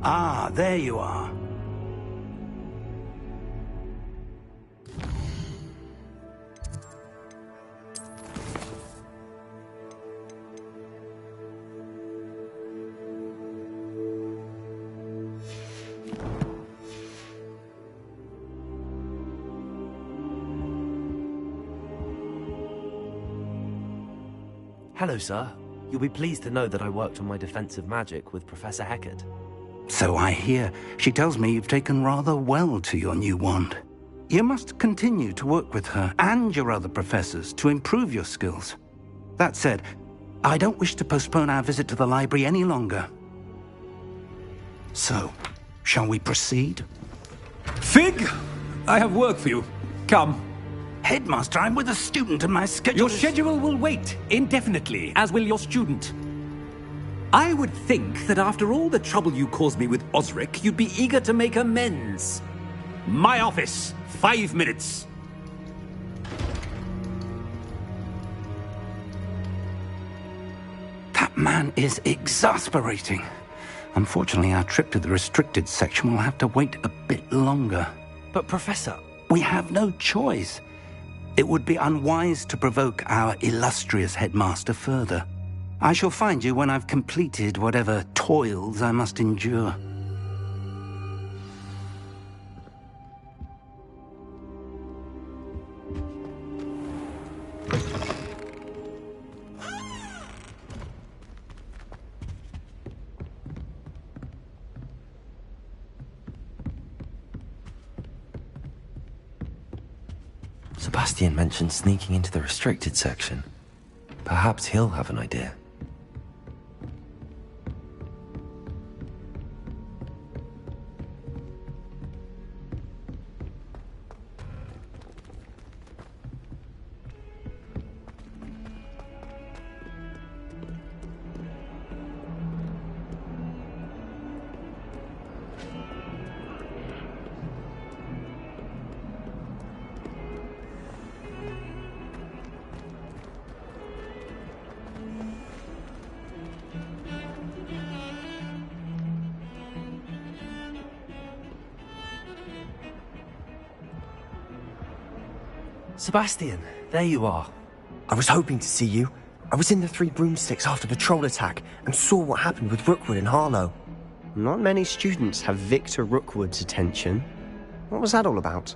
Ah, there you are. Hello, sir. You'll be pleased to know that I worked on my defensive magic with Professor Heckard. So I hear. She tells me you've taken rather well to your new wand. You must continue to work with her and your other professors to improve your skills. That said, I don't wish to postpone our visit to the library any longer. So, shall we proceed? Fig! I have work for you. Come. Headmaster, I'm with a student and my schedule Your schedule will wait indefinitely, as will your student. I would think that after all the trouble you caused me with Osric, you'd be eager to make amends. My office, 5 minutes. That man is exasperating. Unfortunately, our trip to the restricted section will have to wait a bit longer. But, Professor... We have no choice. It would be unwise to provoke our illustrious headmaster further. I shall find you when I've completed whatever toils I must endure. Sebastian mentioned sneaking into the restricted section. Perhaps he'll have an idea. Sebastian, there you are. I was hoping to see you. I was in the Three Broomsticks after the troll attack and saw what happened with Rookwood and Harlow. Not many students have Victor Rookwood's attention. What was that all about?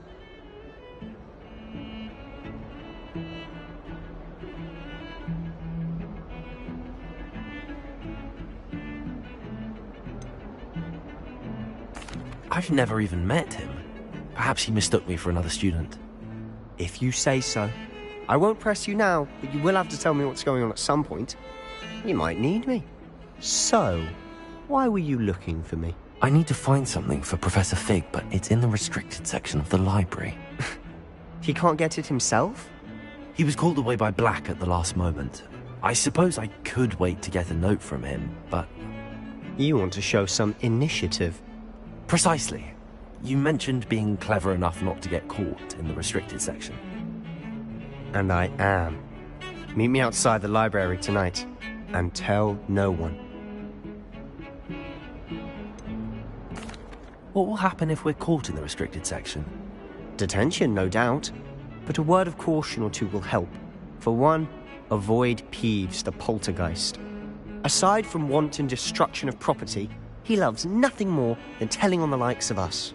I've never even met him. Perhaps he mistook me for another student. If you say so. I won't press you now, but you will have to tell me what's going on at some point. You might need me. So, why were you looking for me? I need to find something for Professor Fig, but it's in the restricted section of the library. He can't get it himself? He was called away by Black at the last moment. I suppose I could wait to get a note from him, but... You want to show some initiative. Precisely. You mentioned being clever enough not to get caught in the restricted section. And I am. Meet me outside the library tonight, and tell no one. What will happen if we're caught in the restricted section? Detention, no doubt. But a word of caution or two will help. For one, avoid Peeves the poltergeist. Aside from wanton destruction of property, he loves nothing more than telling on the likes of us.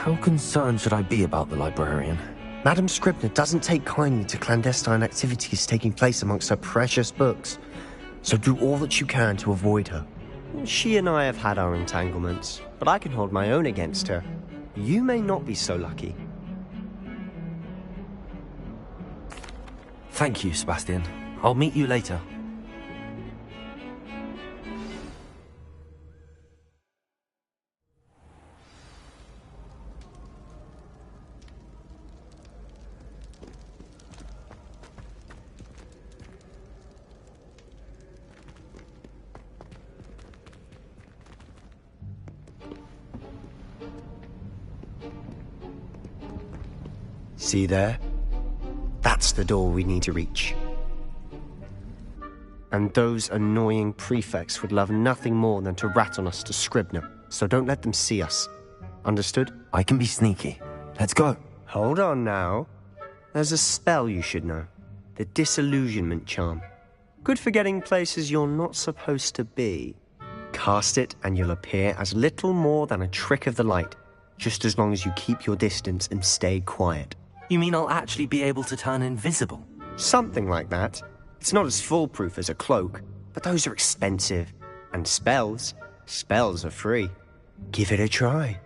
How concerned should I be about the librarian? Madam Scribner doesn't take kindly to clandestine activities taking place amongst her precious books, so do all that you can to avoid her. She and I have had our entanglements, but I can hold my own against her. You may not be so lucky. Thank you, Sebastian. I'll meet you later. See there? That's the door we need to reach. And those annoying prefects would love nothing more than to rat on us to Scribner, so don't let them see us. Understood? I can be sneaky. Let's go. Hold on now. There's a spell you should know. The Disillusionment Charm. Good for getting places you're not supposed to be. Cast it and you'll appear as little more than a trick of the light, just as long as you keep your distance and stay quiet. You mean I'll actually be able to turn invisible? Something like that. It's not as foolproof as a cloak, but those are expensive. And spells are free. Give it a try.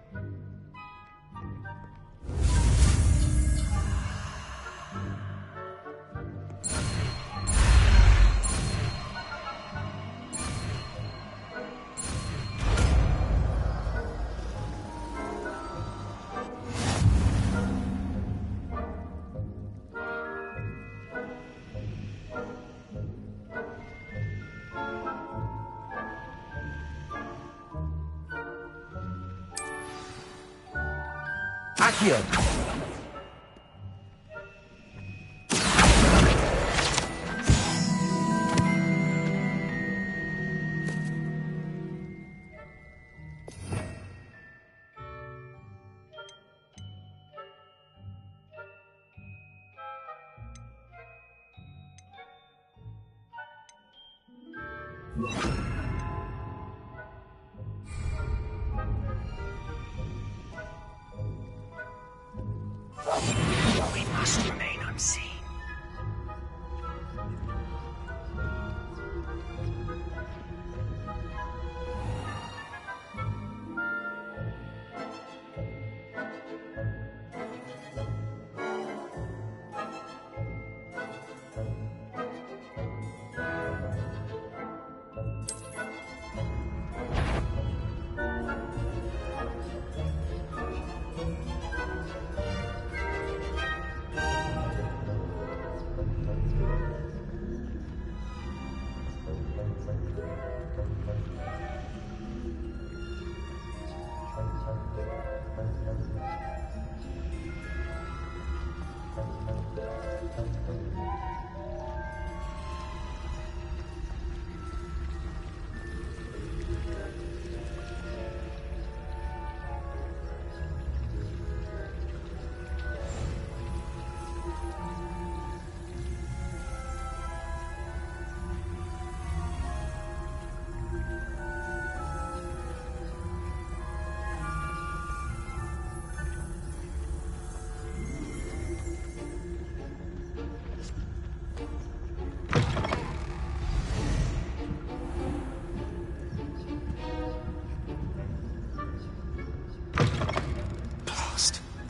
Accio! We must remain unseen.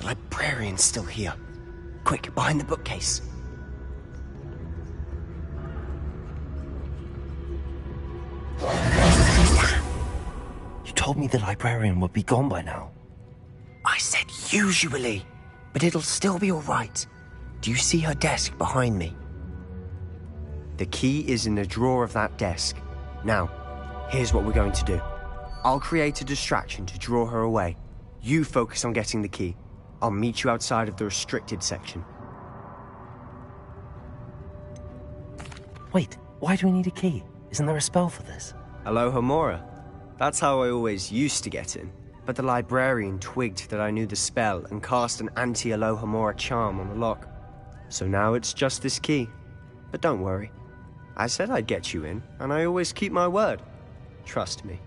Librarian's still here. Quick, behind the bookcase. You told me the librarian would be gone by now. I said usually, but it'll still be all right. Do you see her desk behind me? The key is in the drawer of that desk. Now, here's what we're going to do. I'll create a distraction to draw her away. You focus on getting the key. I'll meet you outside of the restricted section. Wait, why do we need a key? Isn't there a spell for this? Alohomora. That's how I always used to get in. But the librarian twigged that I knew the spell and cast an anti-Alohomora charm on the lock. So now it's just this key. But don't worry. I said I'd get you in, and I always keep my word. Trust me.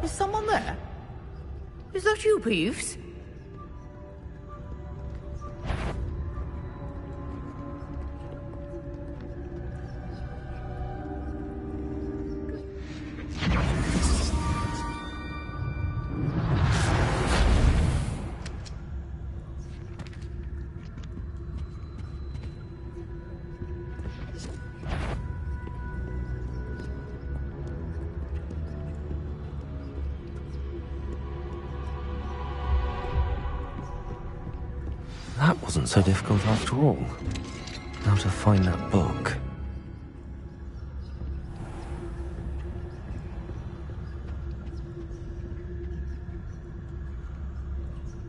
Is someone there? Is that you, Peeves? That wasn't so difficult after all. How to find that book.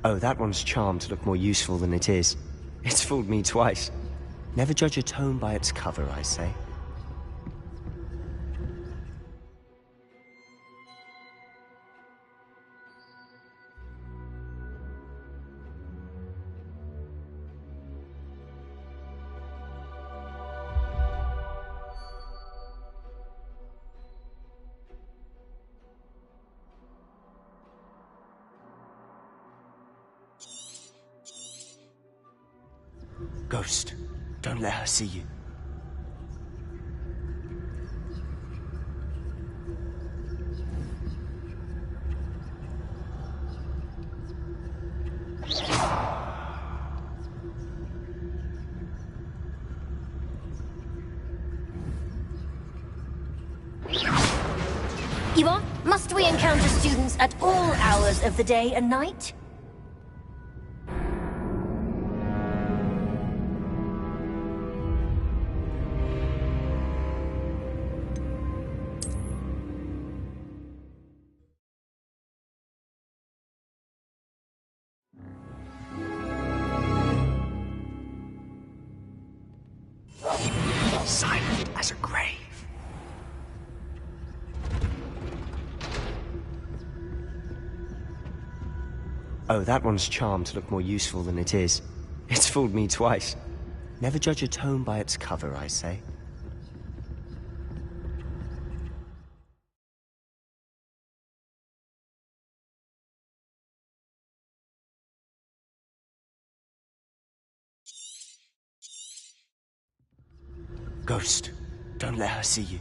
Oh, that one's charmed to look more useful than it is. It's fooled me twice. Never judge a tome by its cover, I say. Ghost, don't let her see you. Eva, must we encounter students at all hours of the day and night? Silent as a grave. Oh, that one's charmed to look more useful than it is. It's fooled me twice. Never judge a tome by its cover, I say. Ghost, don't let her see you.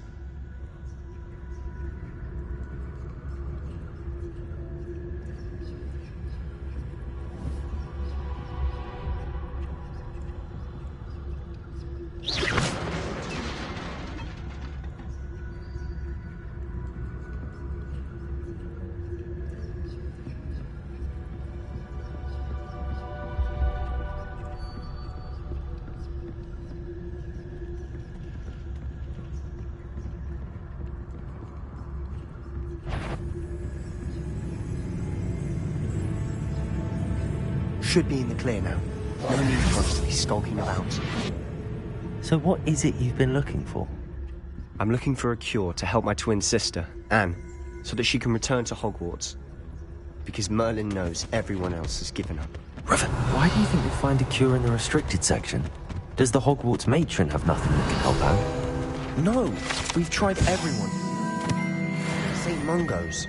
Should be in the clear now. No need for us to be skulking about. So what is it you've been looking for? I'm looking for a cure to help my twin sister, Anne, so that she can return to Hogwarts. Because Merlin knows everyone else has given up. Revan, why do you think we'll find a cure in the restricted section? Does the Hogwarts matron have nothing that can help Anne? No! We've tried everyone. St. Mungo's.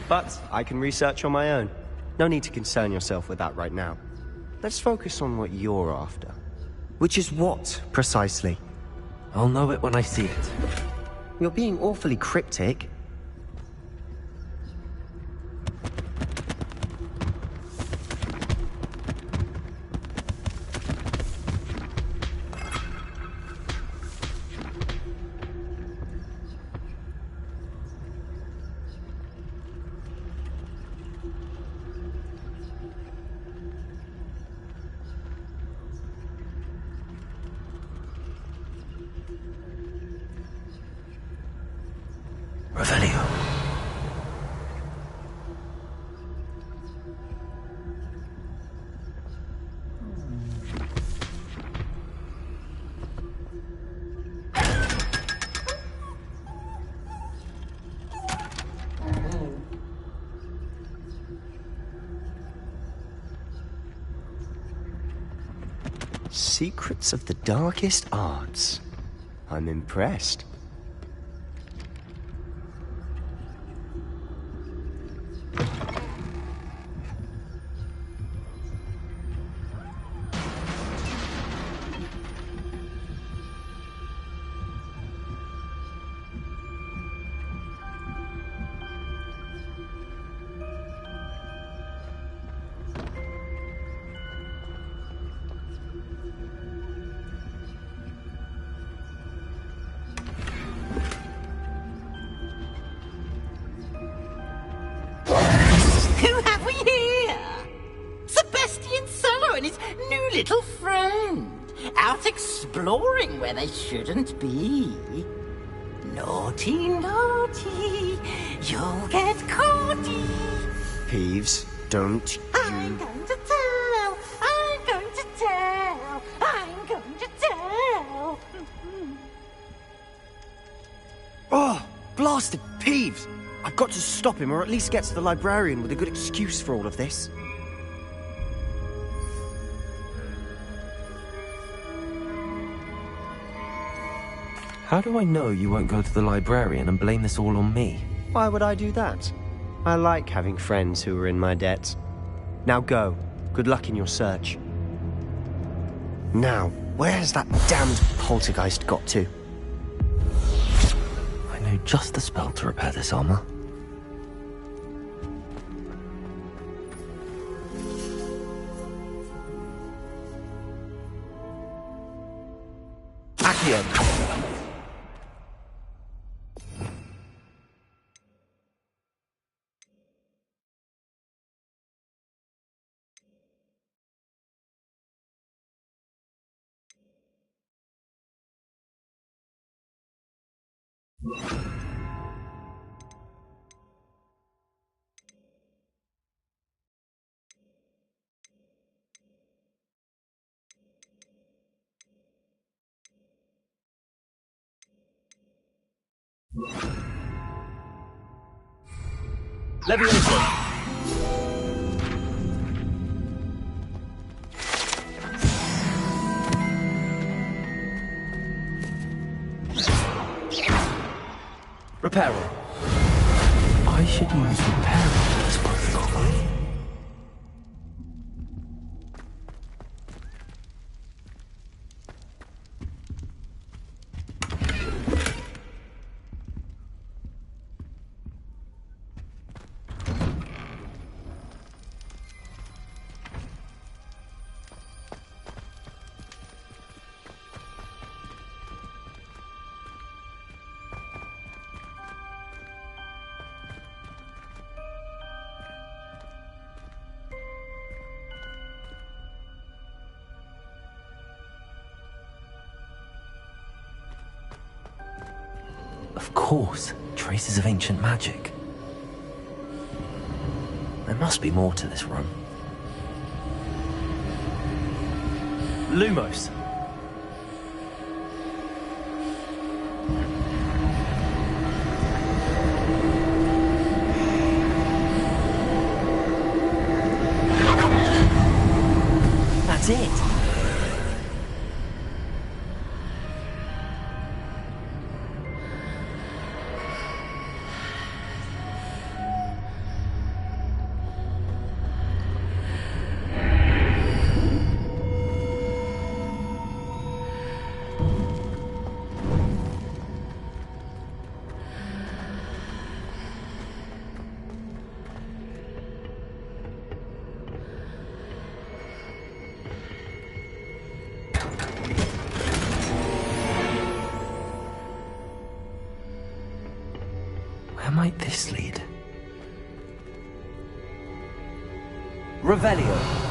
But I can research on my own. No need to concern yourself with that right now. Let's focus on what you're after. Which is what, precisely? I'll know it when I see it. You're being awfully cryptic. Revelio. Secrets of the darkest arts. I'm impressed. friend, out exploring where they shouldn't be. Naughty, naughty, you'll get caughty. Peeves, don't I'm going to tell, I'm going to tell, I'm going to tell. Oh, blasted Peeves! I've got to stop him, or at least get to the librarian with a good excuse for all of this. How do I know you won't go to the librarian and blame this all on me? Why would I do that? I like having friends who are in my debt. Now go. Good luck in your search. Now, where has that damned poltergeist got to? I know just the spell to repair this armor. Accio! Leviosa! Reparo. I should use Reparo as protocol. Of course, traces of ancient magic. There must be more to this room. Lumos! That's it! Where might this lead? Revelio.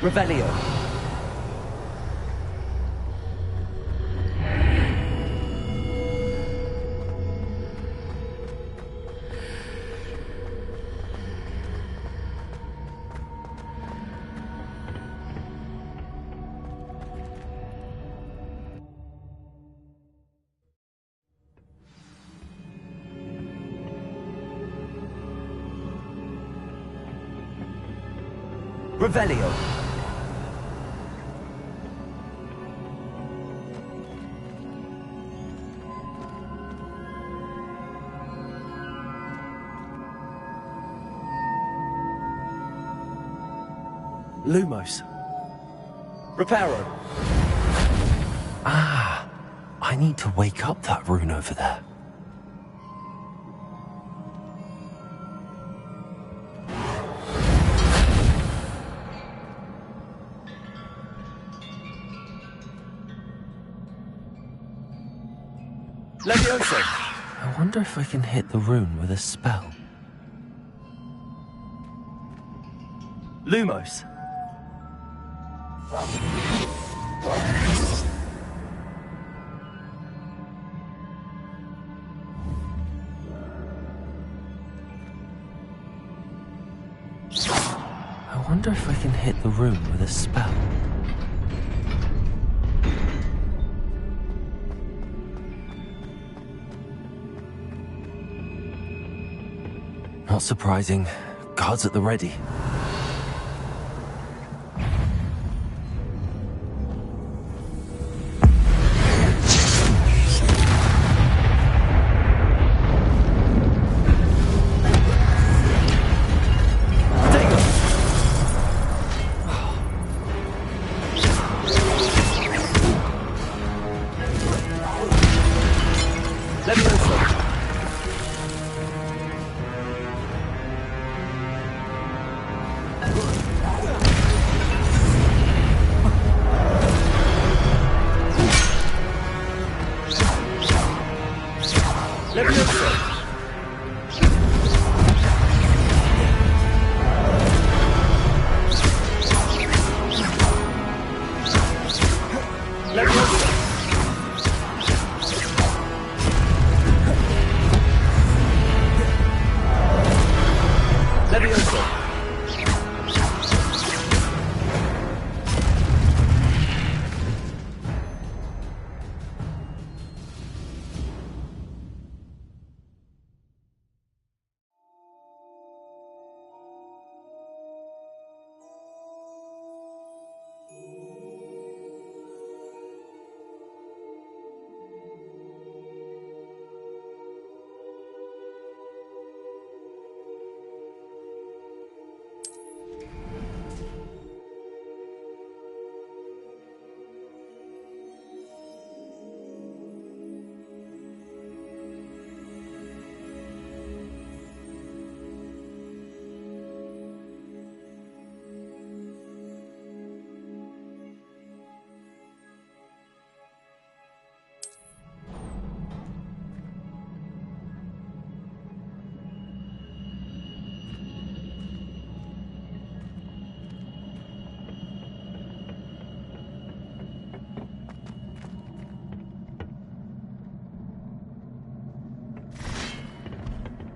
Revelio. Revelio. Lumos. Reparo! Ah, I need to wake up that rune over there. Levioso! I wonder if I can hit the rune with a spell. Lumos! I wonder if I can hit the rune with a spell. Not surprising. Guards at the ready.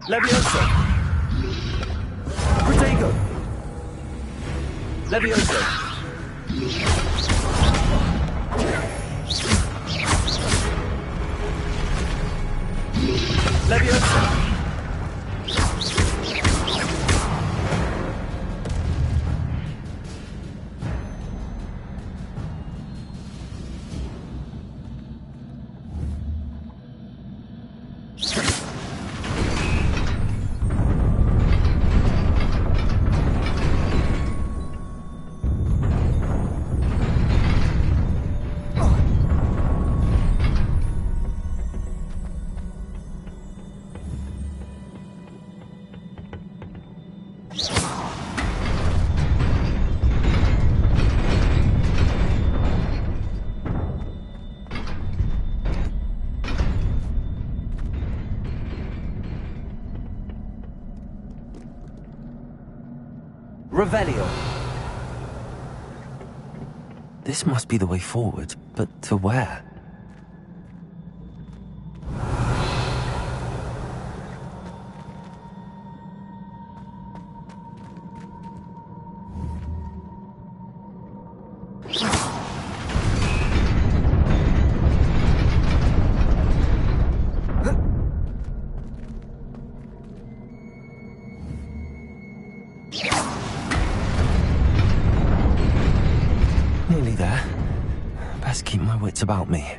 Levioso! Protego! Levioso! Levioso! Revelio. This must be the way forward, but to where? Nearly there. Best keep my wits about me.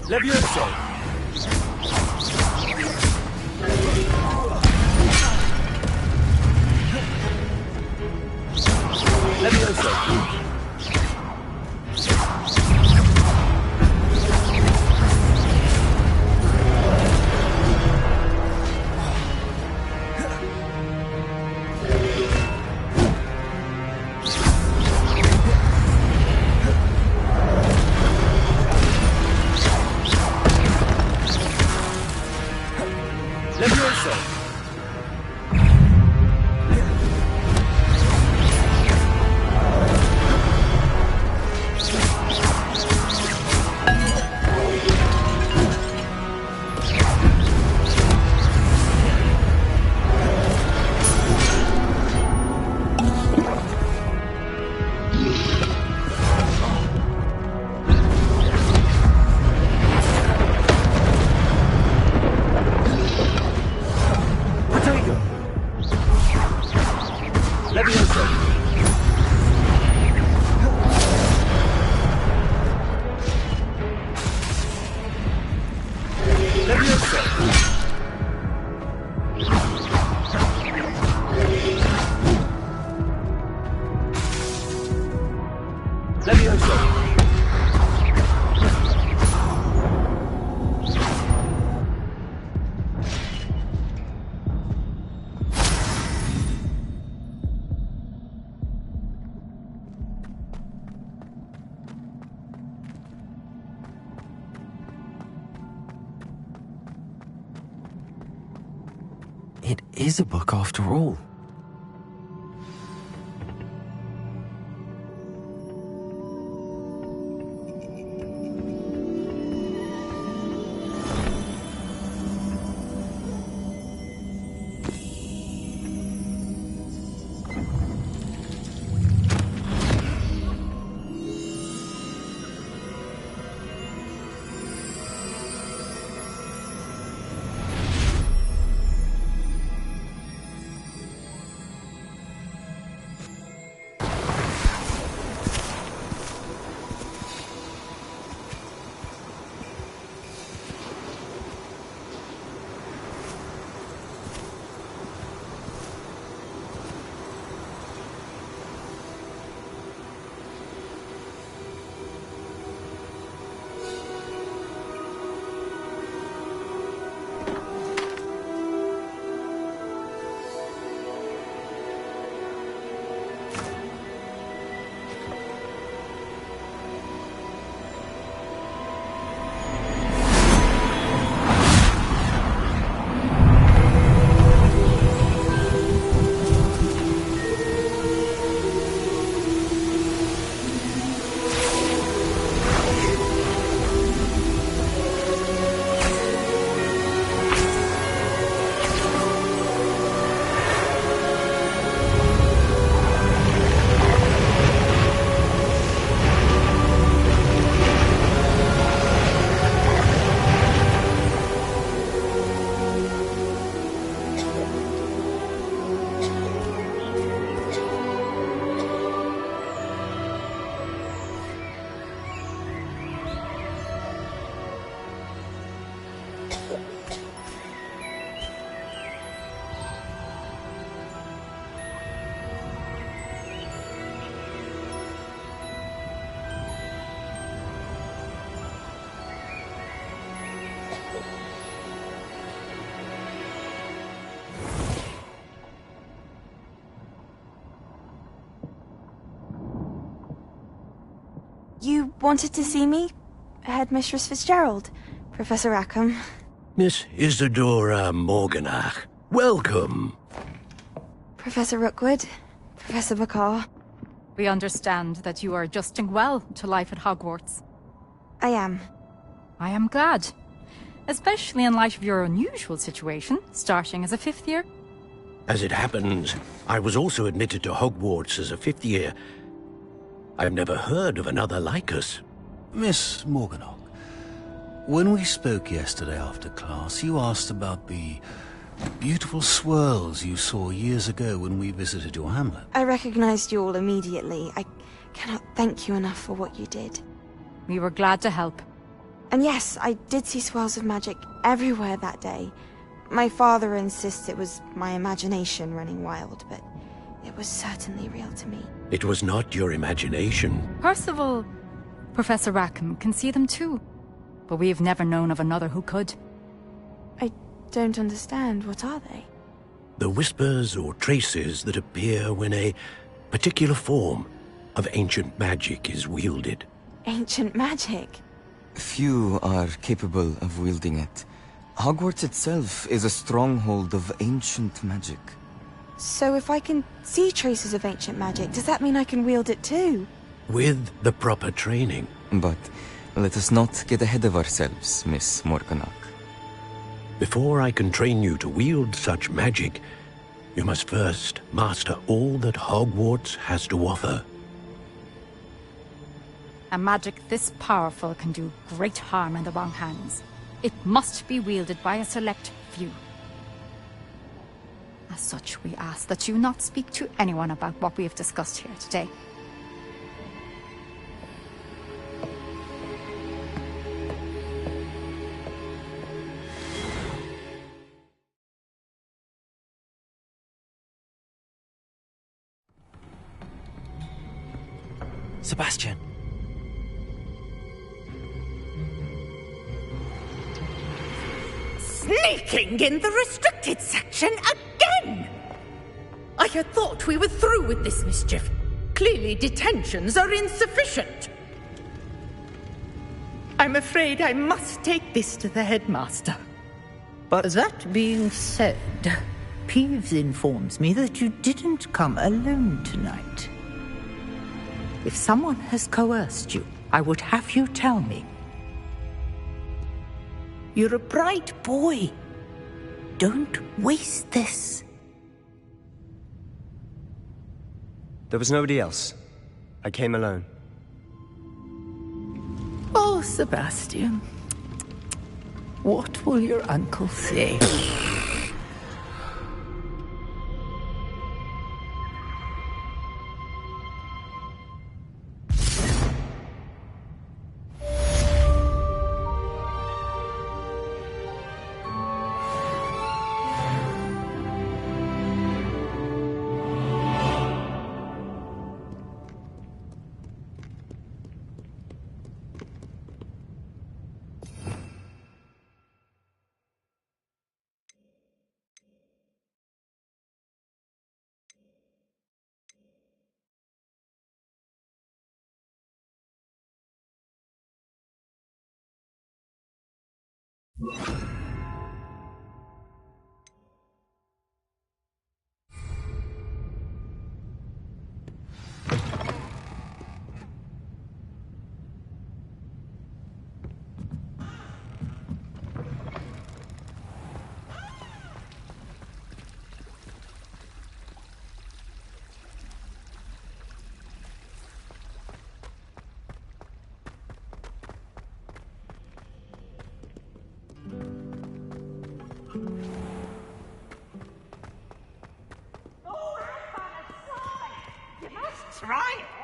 Levioso! Levioso! It is a book after all. You wanted to see me? Headmistress Fitzgerald? Professor Rackham? Miss Isadora Morganach, welcome. Professor Rookwood? Professor Bakar? We understand that you are adjusting well to life at Hogwarts. I am. I am glad. Especially in light of your unusual situation, starting as a 5th year. As it happens, I was also admitted to Hogwarts as a 5th year. I've never heard of another like us. Miss Morganach, when we spoke yesterday after class, you asked about the beautiful swirls you saw years ago when we visited your hamlet. I recognized you all immediately. I cannot thank you enough for what you did. We were glad to help. And yes, I did see swirls of magic everywhere that day. My father insists it was my imagination running wild, but it was certainly real to me. It was not your imagination. Percival, Professor Rackham can see them too. But we have never known of another who could. I don't understand. What are they? The whispers or traces that appear when a particular form of ancient magic is wielded. Ancient magic? Few are capable of wielding it. Hogwarts itself is a stronghold of ancient magic. So if I can see traces of ancient magic, does that mean I can wield it too? With the proper training. But let us not get ahead of ourselves, Miss Morganach. Before I can train you to wield such magic, you must first master all that Hogwarts has to offer. A magic this powerful can do great harm in the wrong hands. It must be wielded by a select few. As such, we ask that you not speak to anyone about what we have discussed here today. Sebastian. Sneaking in the restricted section again! I had thought we were through with this mischief. Clearly detentions are insufficient. I'm afraid I must take this to the headmaster. But that being said, Peeves informs me that you didn't come alone tonight. If someone has coerced you, I would have you tell me. You're a bright boy. Don't waste this. there was nobody else. I came alone. Oh, Sebastian. What will your uncle say? Try it.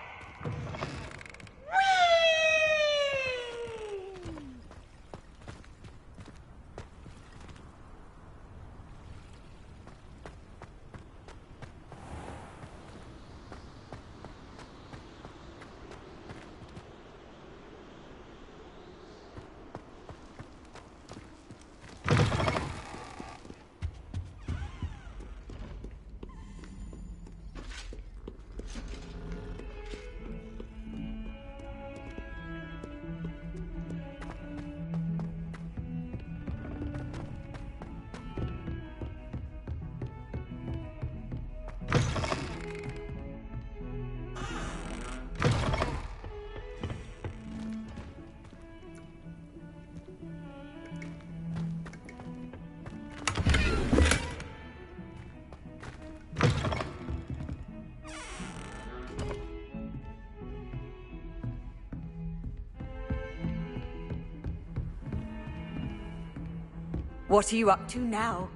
What are you up to now?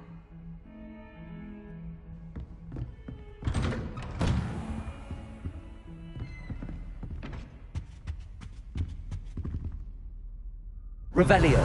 Revelio.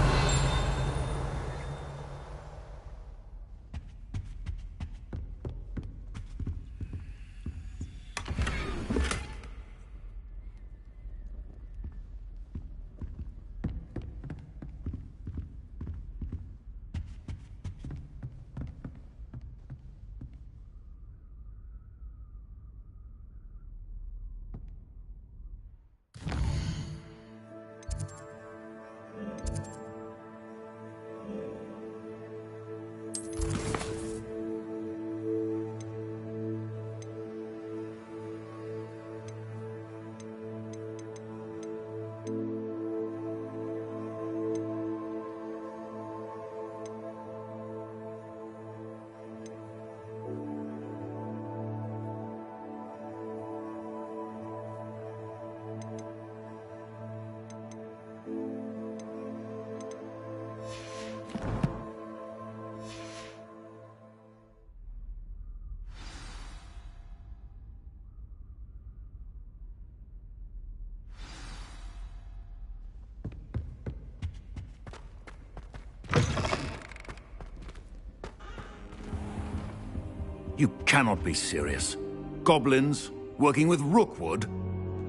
You cannot be serious. Goblins working with Rookwood?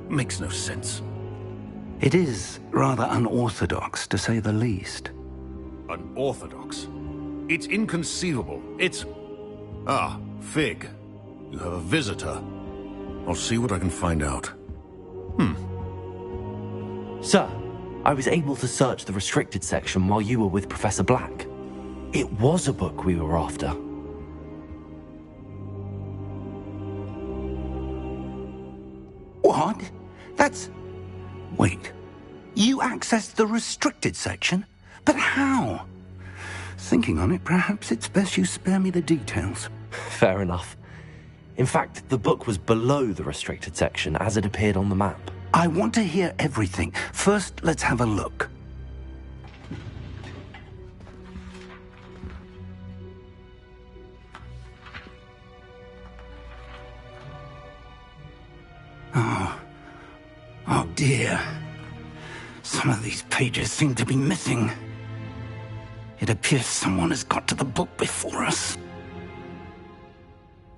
Makes no sense. It is rather unorthodox, to say the least. Unorthodox? It's inconceivable. It's... Ah, Fig. You have a visitor. I'll see what I can find out. Sir, I was able to search the restricted section while you were with Professor Black. It was a book we were after. What? That's... Wait. You accessed the restricted section? But how? Thinking on it, perhaps it's best you spare me the details. Fair enough. In fact, the book was below the restricted section as it appeared on the map. I want to hear everything. First, let's have a look. Oh dear. Some of these pages seem to be missing. It appears someone has got to the book before us.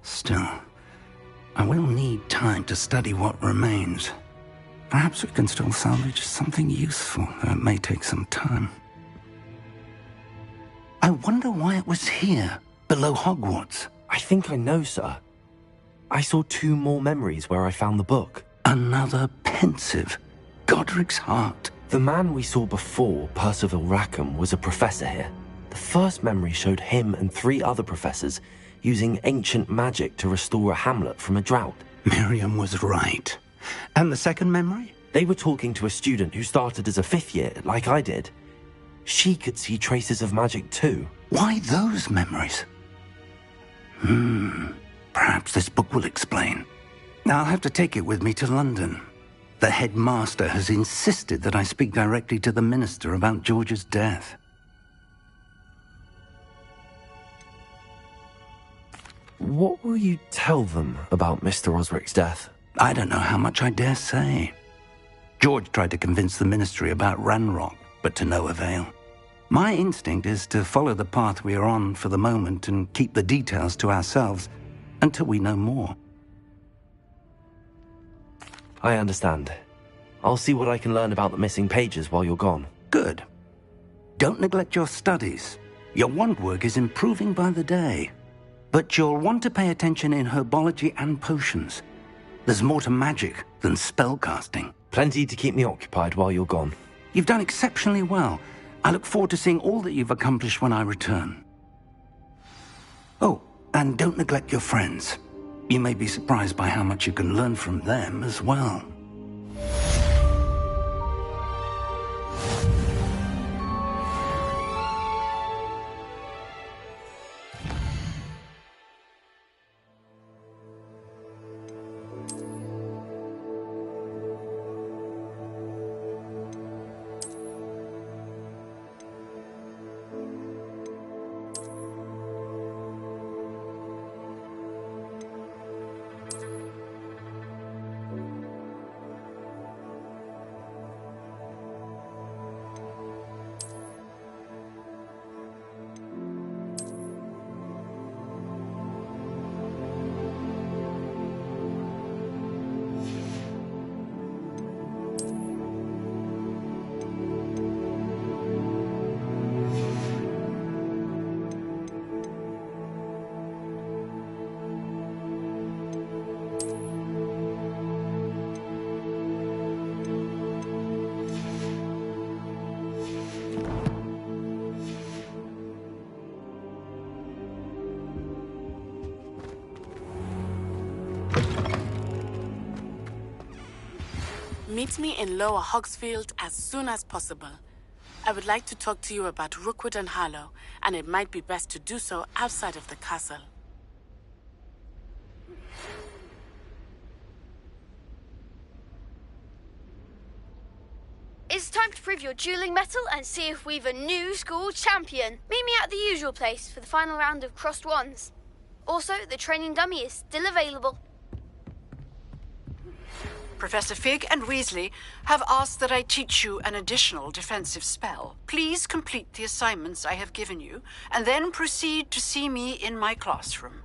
Still, I will need time to study what remains. Perhaps we can still salvage something useful, though it may take some time. I wonder why it was here, below Hogwarts. I think I know, sir. I saw 2 more memories where I found the book. Another pensive. Godric's heart. The man we saw before, Percival Rackham, was a professor here. The first memory showed him and 3 other professors using ancient magic to restore a hamlet from a drought. Miriam was right. And the second memory? They were talking to a student who started as a 5th year, like I did. She could see traces of magic too. Why those memories? Perhaps this book will explain. I'll have to take it with me to London. The headmaster has insisted that I speak directly to the minister about George's death. What will you tell them about Mr. Osric's death? I don't know how much I dare say. George tried to convince the ministry about Ranrock, but to no avail. My instinct is to follow the path we are on for the moment and keep the details to ourselves until we know more. I understand. I'll see what I can learn about the missing pages while you're gone. Good. Don't neglect your studies. Your wand work is improving by the day. But you'll want to pay attention in herbology and potions. There's more to magic than spellcasting. Plenty to keep me occupied while you're gone. You've done exceptionally well. I look forward to seeing all that you've accomplished when I return. Oh, and don't neglect your friends. You may be surprised by how much you can learn from them as well. Meet me in Lower Hogsfield as soon as possible. I would like to talk to you about Rookwood and Harlow, and it might be best to do so outside of the castle. It's time to prove your dueling mettle and see if we've a new school champion. Meet me at the usual place for the final round of crossed wands. Also, the training dummy is still available. Professor Fig and Weasley have asked that I teach you an additional defensive spell. Please complete the assignments I have given you, and then proceed to see me in my classroom.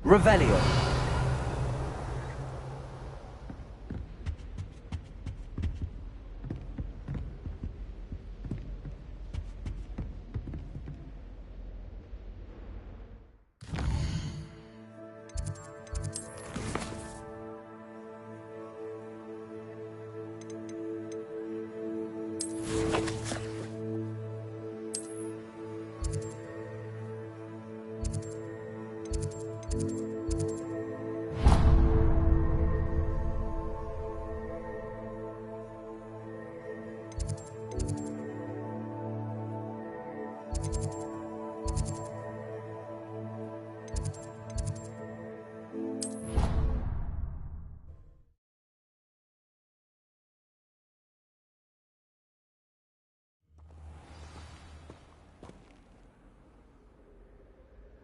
Revelio.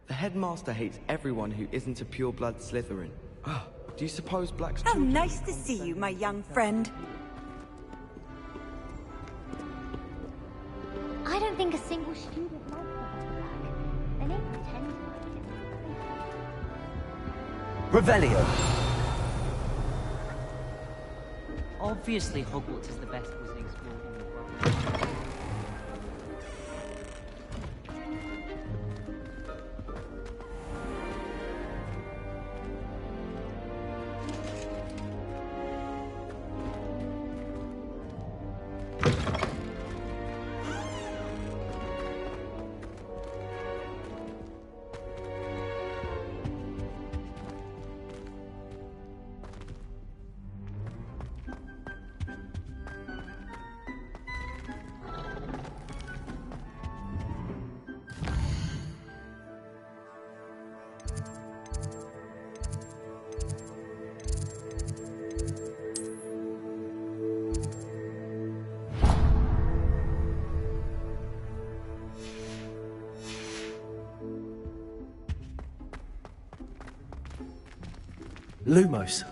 The headmaster hates everyone who isn't a pure-blood Slytherin. Do you suppose Black's How children... nice to see you, my young friend. I don't think a single student likes Black. They may pretend to like it. Revelio. Obviously, Hogwarts is the best wizarding school in the world. Lumos.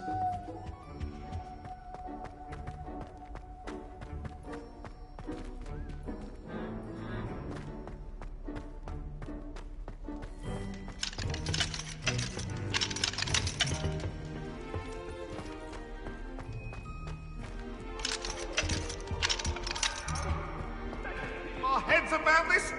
Our heads about this?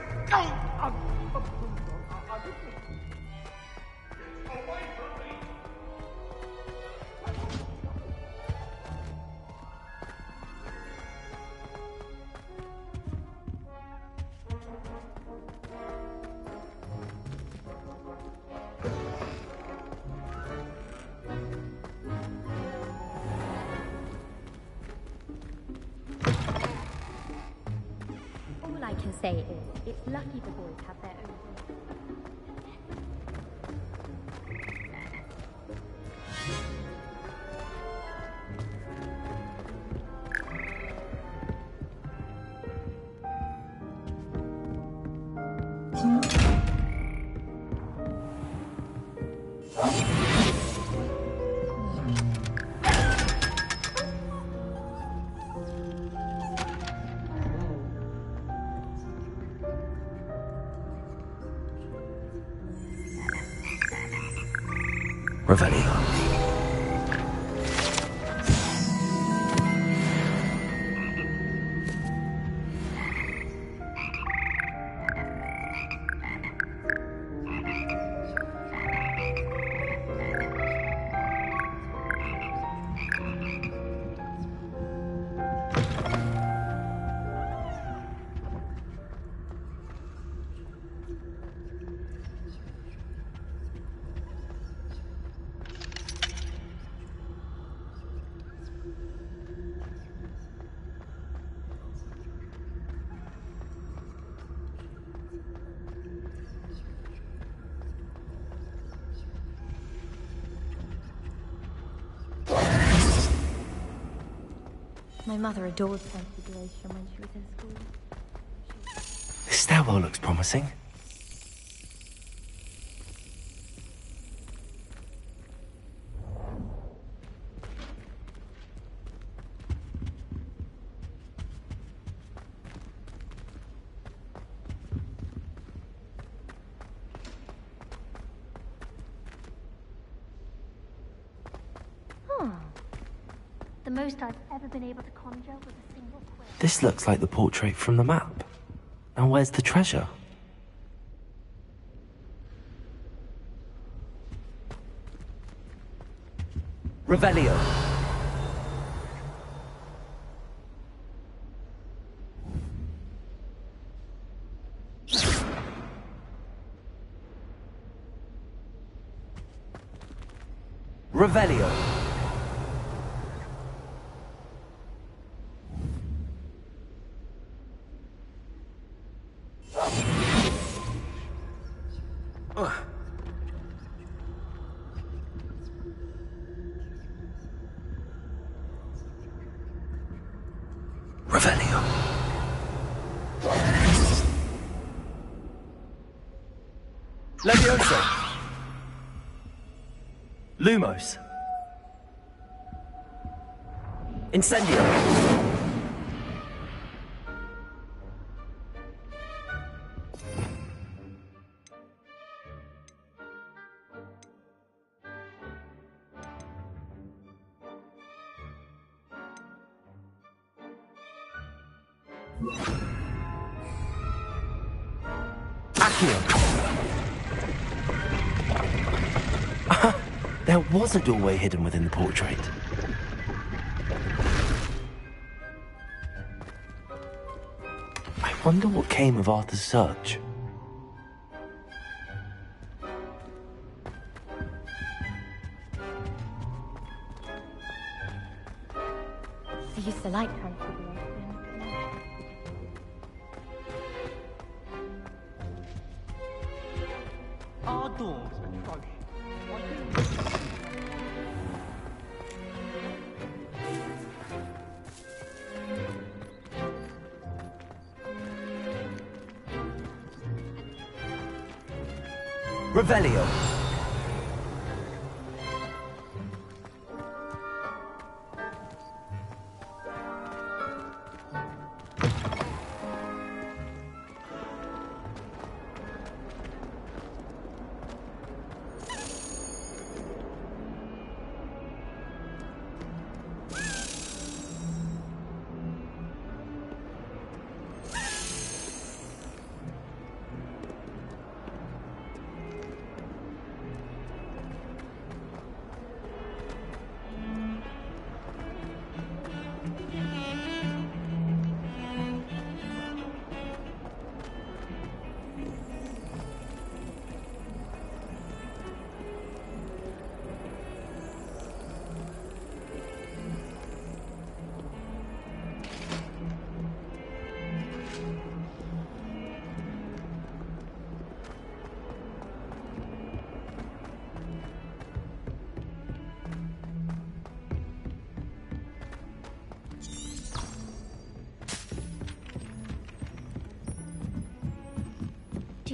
All I can say is, it's lucky the boys have their own. Revelio. My mother adored Transfiguration when she was in school. This stairwell looks promising. The most I've ever been able to conjure was a single quill. This looks like the portrait from the map. And where's the treasure? Revelio. Revelio. Revelio. Levioso. Lumos. Incendio. There was a doorway hidden within the portrait. I wonder what came of Arthur's search. They used to like Transfiguration. Our doors atrocious. Revelio.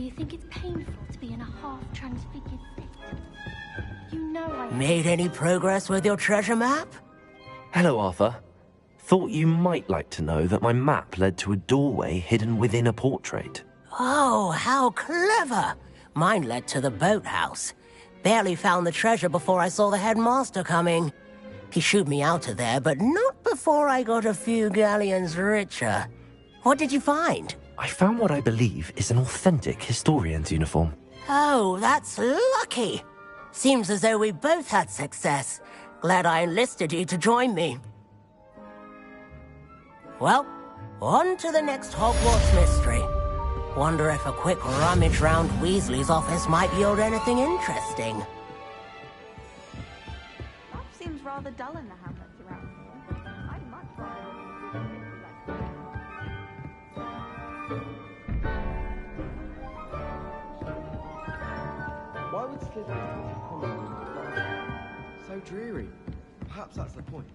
Do you think it's painful to be in a half-transfigured state? You know I... Made any progress with your treasure map? Hello, Arthur. Thought you might like to know that my map led to a doorway hidden within a portrait. Oh, how clever! Mine led to the boathouse. Barely found the treasure before I saw the headmaster coming. He shooed me out of there, but not before I got a few galleons richer. What did you find? I found what I believe is an authentic historian's uniform. Oh, that's lucky. Seems as though we both had success. Glad I enlisted you to join me. Well, on to the next Hogwarts mystery. Wonder if a quick rummage round Weasley's office might yield anything interesting. Life seems rather dull in the hamlets around here. I'd much rather... Why would Slytherin be so dreary? Perhaps that's the point.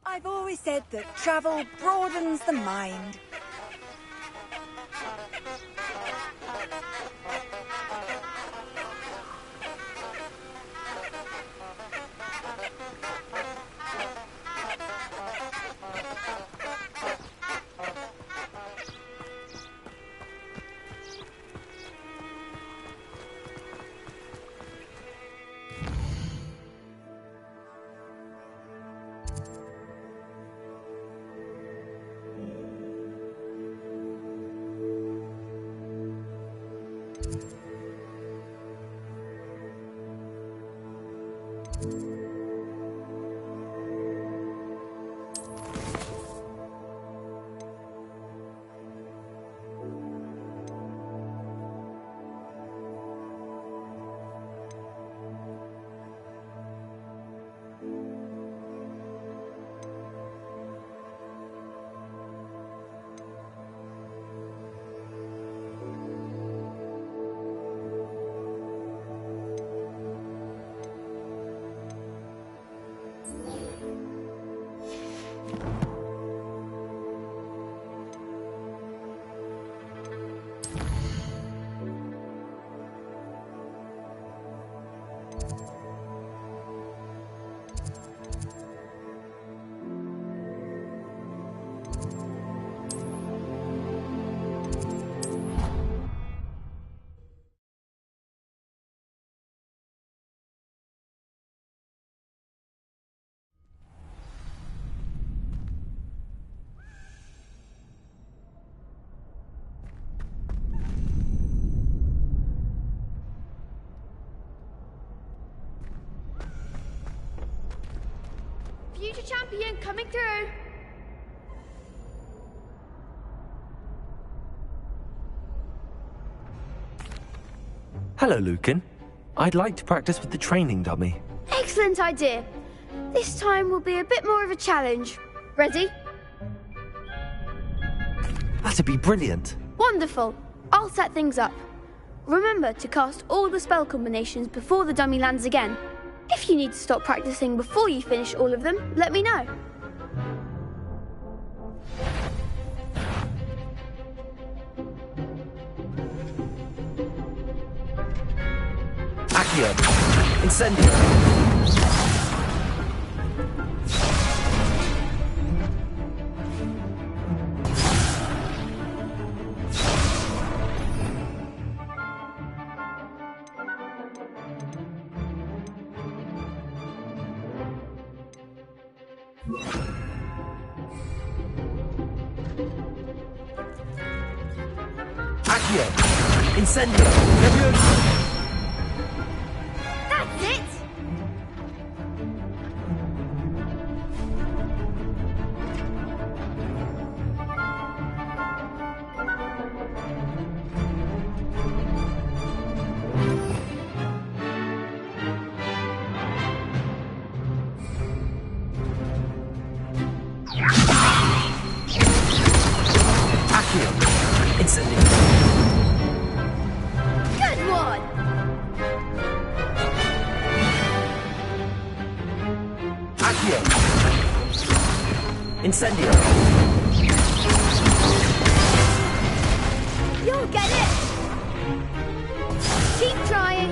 I've always said that travel broadens the mind. Future champion coming through. Hello, Lucan. I'd like to practice with the training dummy. Excellent idea. This time will be a bit more of a challenge. Ready? That'd be brilliant. Wonderful. I'll set things up. Remember to cast all the spell combinations before the dummy lands again. If you need to stop practicing before you finish all of them, let me know. Accio! Incendio! Accio! Incendio! That's it! Accio! Incendio! Good one! Accio! Incendio! You'll get it! Keep trying!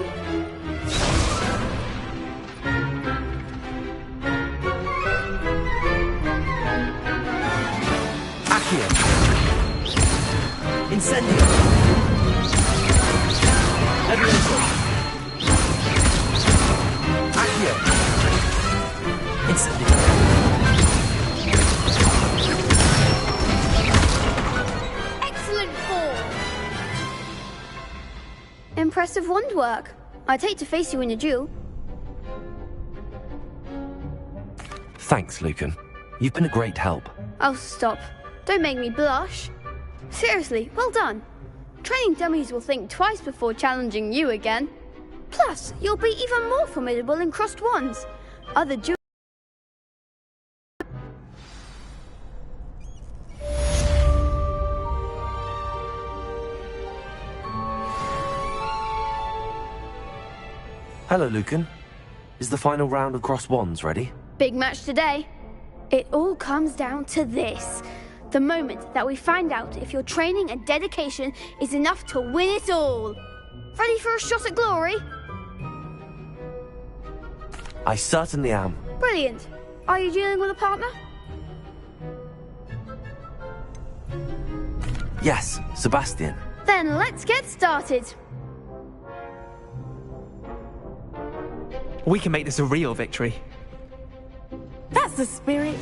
Accio! Incendio! Levioso! Accio! Incendio! Excellent form! Impressive wand work. I'd hate to face you in a duel. Thanks, Lucan. You've been a great help. Oh, stop. Don't make me blush. Seriously, well done. Training dummies will think twice before challenging you again. Plus, you'll be even more formidable in crossed wands. Other duels. Hello, Lucan. Is the final round of cross wands ready? Big match today. It all comes down to this. The moment that we find out if your training and dedication is enough to win it all. Ready for a shot at glory? I certainly am. Brilliant. Are you dealing with a partner? Yes, Sebastian. Then let's get started. We can make this a real victory. That's the spirit.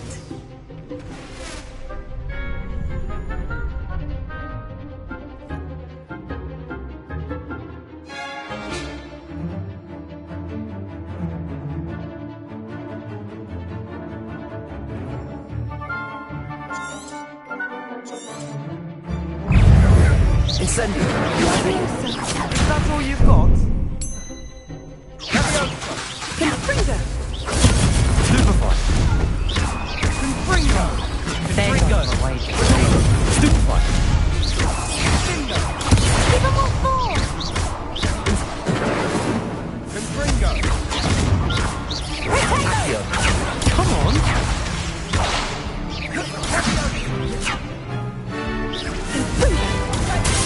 Incendio! That's all you've got? Confringo! Stupefy! Confringo! Confringo! Stupefy! Give them all four! Confringo! Accio! Come on!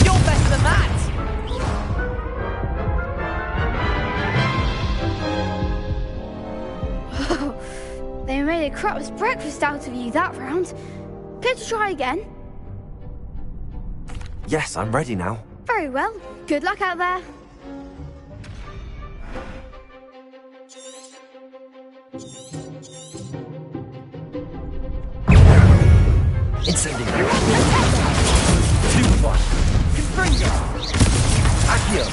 You're better than that! They made a crap's breakfast out of you that round. Care to try again? Yes, I'm ready now. Very well. Good luck out there. Incendio! Stupefy! Confringo! Accio!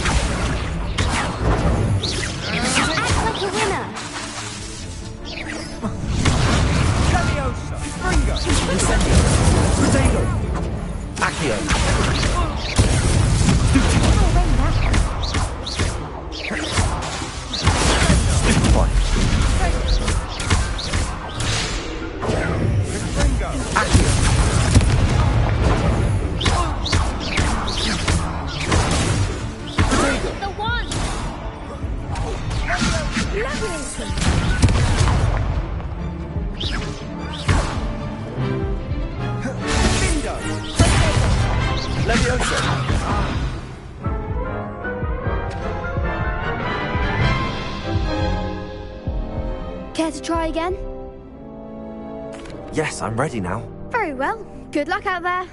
Act like a winner! Bingo! Leviosa! Care to try again? Yes, I'm ready now. Very well. Good luck out there.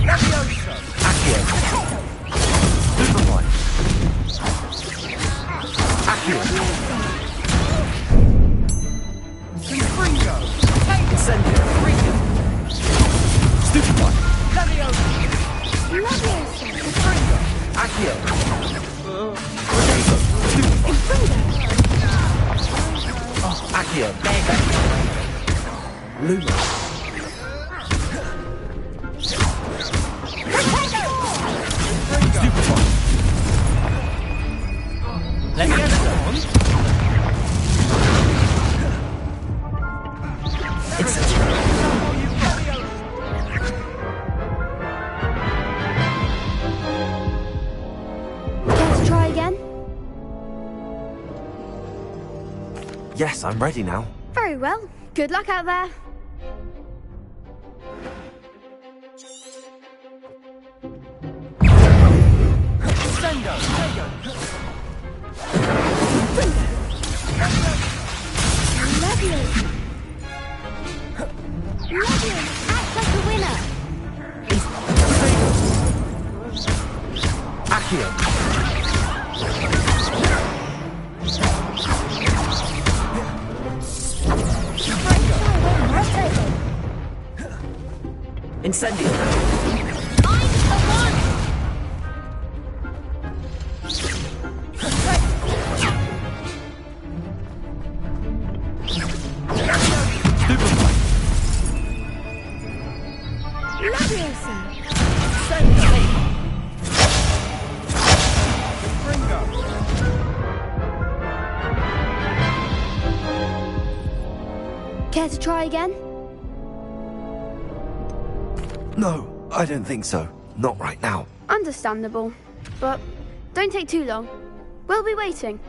Leviosa! Accio. Superboy. Accio. Confringo! Incendio. Superboy. Leviosa! Confringo! Accio. Accio. Luma. Superboy. Leviosa! Care to try again? Yes, I'm ready now. Very well. Good luck out there. Sendo! Leviosa! Act like a winner! Accio. Incendio. Superboy. Leviosa! Care to try again? No, I don't think so. Not right now. Understandable. But don't take too long. We'll be waiting.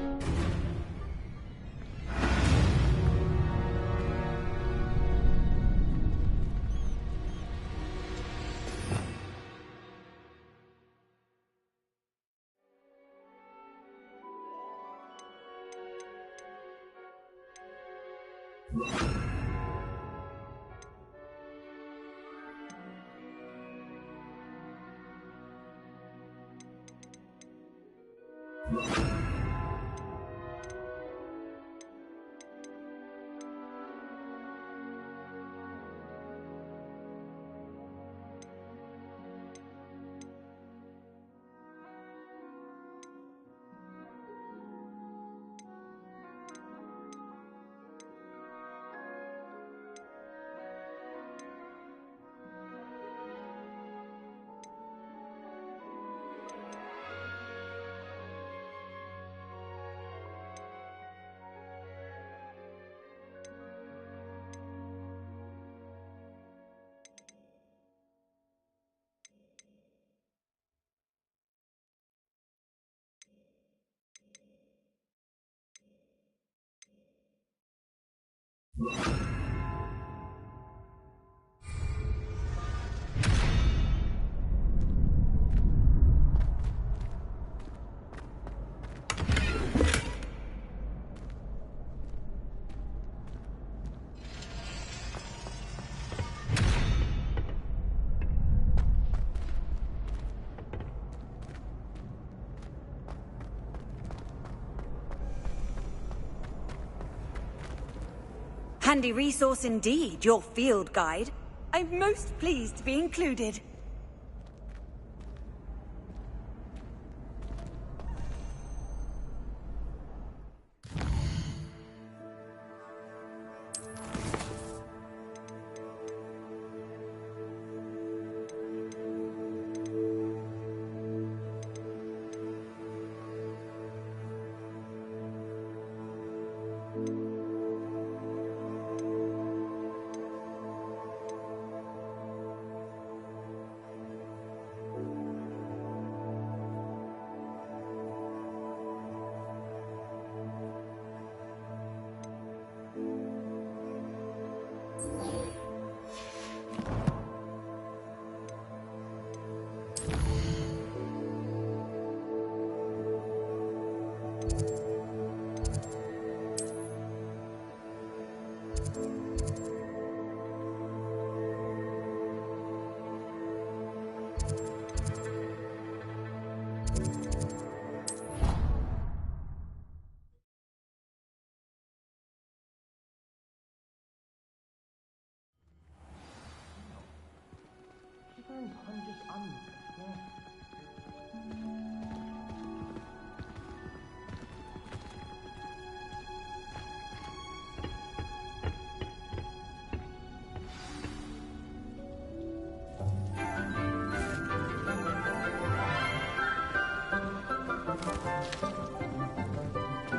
Handy resource indeed, your field guide. I'm most pleased to be included.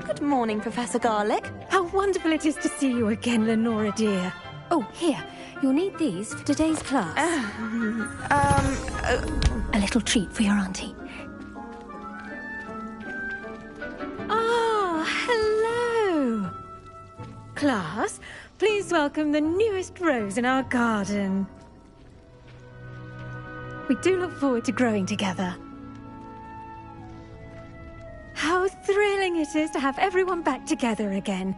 Good morning, Professor Garlick. How wonderful it is to see you again, Lenora dear. Oh, here. You'll need these for today's class. A little treat for your auntie. Ah, hello. Class, please welcome the newest rose in our garden. We do look forward to growing together. How thrilling it is to have everyone back together again.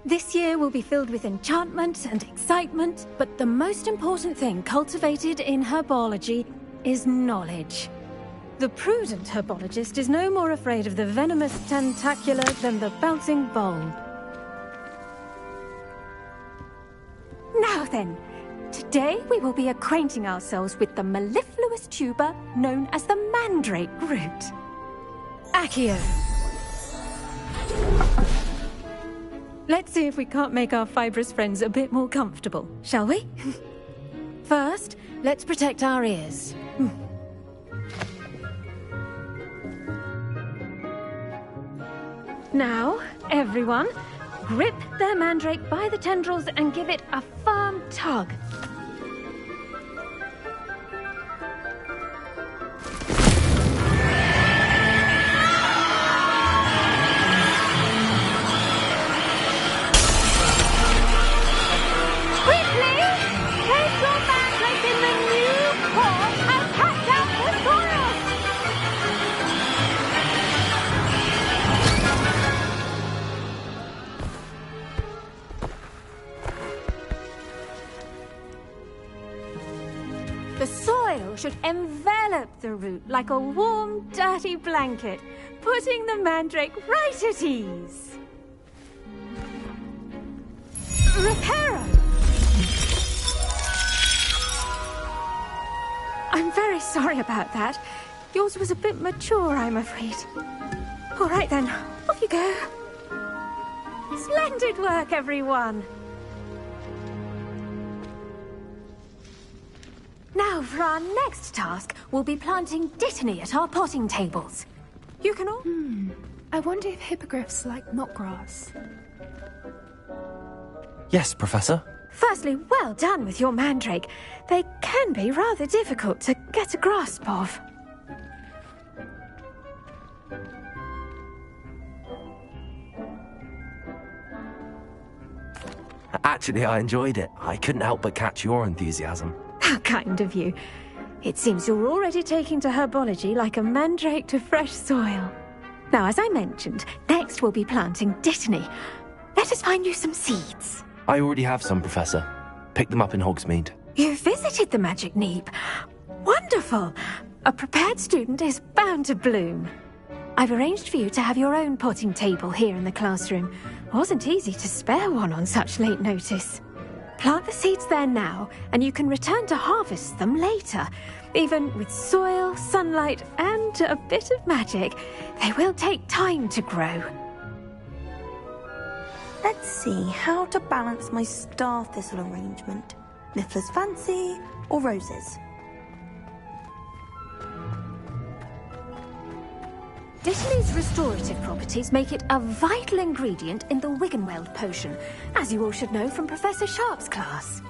This year will be filled with enchantment and excitement, but the most important thing cultivated in herbology is knowledge. The prudent herbologist is no more afraid of the venomous tentacula than the bouncing bulb. Now then, today we will be acquainting ourselves with the mellifluous tuber known as the mandrake root. Accio. Let's see if we can't make our fibrous friends a bit more comfortable, shall we? First, let's protect our ears. Now, everyone, grip their mandrake by the tendrils and give it a firm tug. The soil should envelop the root like a warm, dirty blanket, putting the mandrake right at ease. Reparo! I'm very sorry about that. Yours was a bit mature, I'm afraid. All right then, off you go. Splendid work, everyone. Now, for our next task, we'll be planting dittany at our potting tables. You can all... I wonder if hippogriffs like knotgrass. Yes, Professor. Firstly, well done with your mandrake. They can be rather difficult to get a grasp of. Actually, I enjoyed it. I couldn't help but catch your enthusiasm. How kind of you. It seems you're already taking to herbology like a mandrake to fresh soil. Now, as I mentioned, next we'll be planting dittany. Let us find you some seeds. I already have some, Professor. Picked them up in Hogsmeade. You visited the Magic Neep. Wonderful! A prepared student is bound to bloom. I've arranged for you to have your own potting table here in the classroom. Wasn't easy to spare one on such late notice. Plant the seeds there now, and you can return to harvest them later. Even with soil, sunlight, and a bit of magic, they will take time to grow. Let's see how to balance my star thistle arrangement. Miffler's Fancy or roses? Dittany's restorative properties make it a vital ingredient in the Wiggenweld potion, as you all should know from Professor Sharp's class.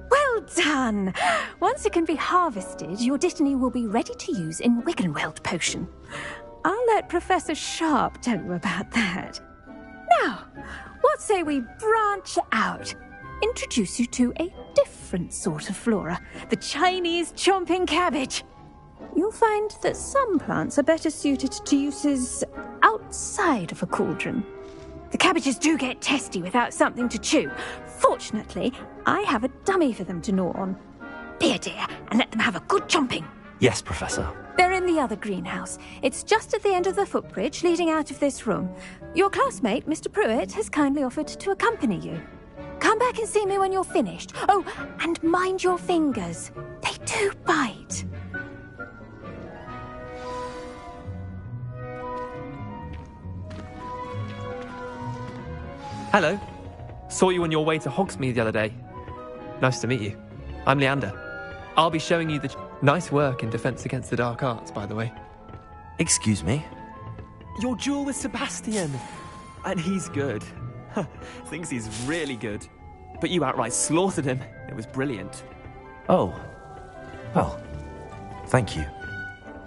Well done! Once it can be harvested, your dittany will be ready to use in Wiggenweld potion. I'll let Professor Sharp tell you about that. Now, what say we branch out? Introduce you to a different sort of flora, the Chinese chomping cabbage. You'll find that some plants are better suited to uses outside of a cauldron. The cabbages do get testy without something to chew. Fortunately, I have a dummy for them to gnaw on. Be a dear and let them have a good chomping. Yes, Professor. They're in the other greenhouse. It's just at the end of the footbridge leading out of this room. Your classmate, Mr. Pruitt, has kindly offered to accompany you. Come back and see me when you're finished. Oh, and mind your fingers. They do bite. Hello. Saw you on your way to Hogsmeade the other day. Nice to meet you. I'm Leander. I'll be showing you the... Nice work in Defense Against the Dark Arts, by the way. Excuse me? Your duel with Sebastian. And he's good. Thinks he's really good. But you outright slaughtered him. It was brilliant. Oh. Well, thank you.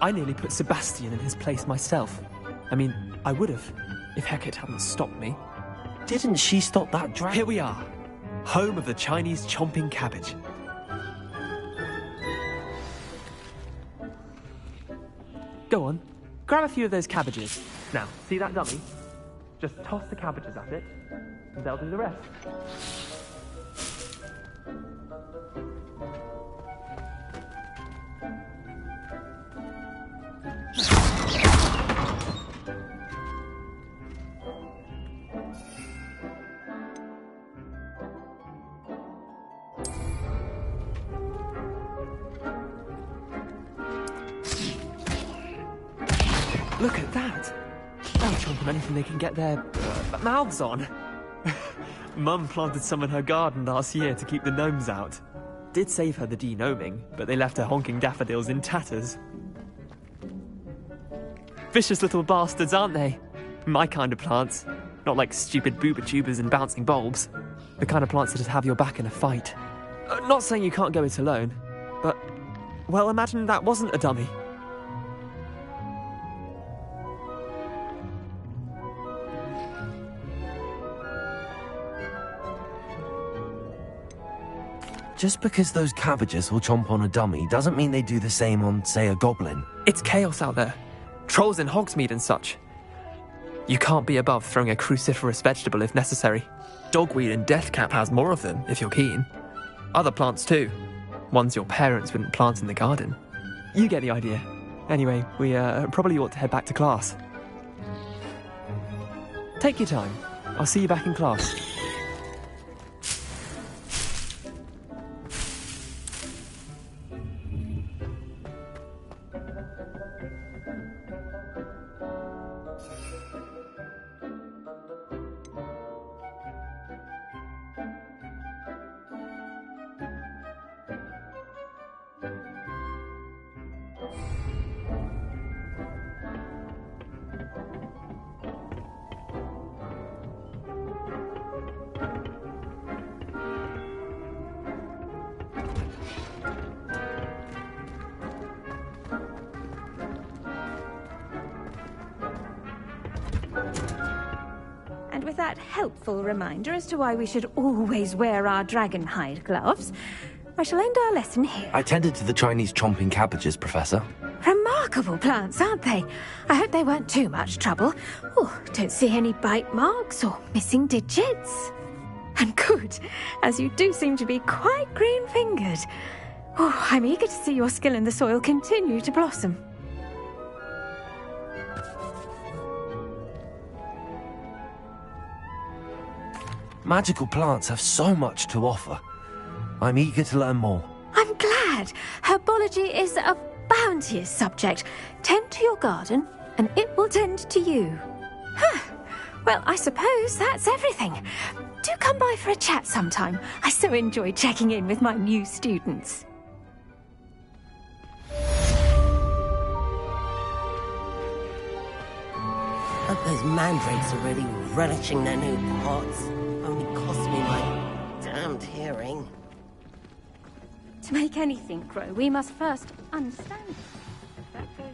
I nearly put Sebastian in his place myself. I mean, I would have, if Hecate hadn't stopped me. Didn't she stop that dragon? Here we are. Home of the Chinese chomping cabbage. Go on, grab a few of those cabbages. Now, see that dummy? Just toss the cabbages at it, and they'll do the rest. Look at that! They'll chomp on anything they can get their mouths on. Mum planted some in her garden last year to keep the gnomes out. Did save her the de-gnoming, but they left her honking daffodils in tatters. Vicious little bastards, aren't they? My kind of plants. Not like stupid booba tubers and bouncing bulbs. The kind of plants that just have your back in a fight. Not saying you can't go it alone, but... well, imagine that wasn't a dummy. Just because those cabbages will chomp on a dummy doesn't mean they do the same on, say, a goblin. It's chaos out there. Trolls in Hogsmeade and such. You can't be above throwing a cruciferous vegetable if necessary. Dogweed and deathcap has more of them, if you're keen. Other plants too. Ones your parents wouldn't plant in the garden. You get the idea. Anyway, we probably ought to head back to class. Take your time. I'll see you back in class. With that helpful reminder as to why we should always wear our dragon hide gloves, I shall end our lesson here. I tended to the Chinese chomping cabbages, Professor. Remarkable plants, aren't they? I hope they weren't too much trouble. Oh, don't see any bite marks or missing digits. And good, as you do seem to be quite green-fingered. Oh, I'm eager to see your skill in the soil continue to blossom. Magical plants have so much to offer. I'm eager to learn more. I'm glad. Herbology is a bounteous subject. Tend to your garden, and it will tend to you. Huh. Well, I suppose that's everything. Do come by for a chat sometime. I so enjoy checking in with my new students. Hope those mandrakes are really relishing their new pots. Only cost me my damned hearing. To make anything grow, we must first understand it. That goes...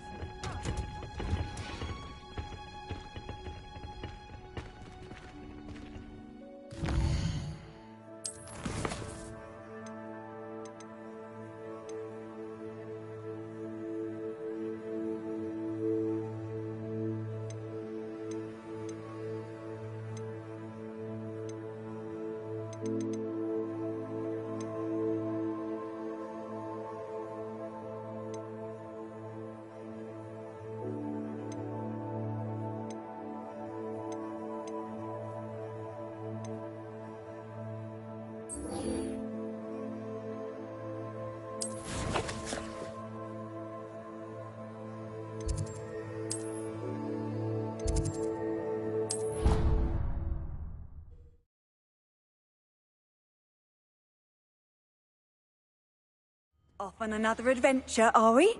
Off on another adventure, are we?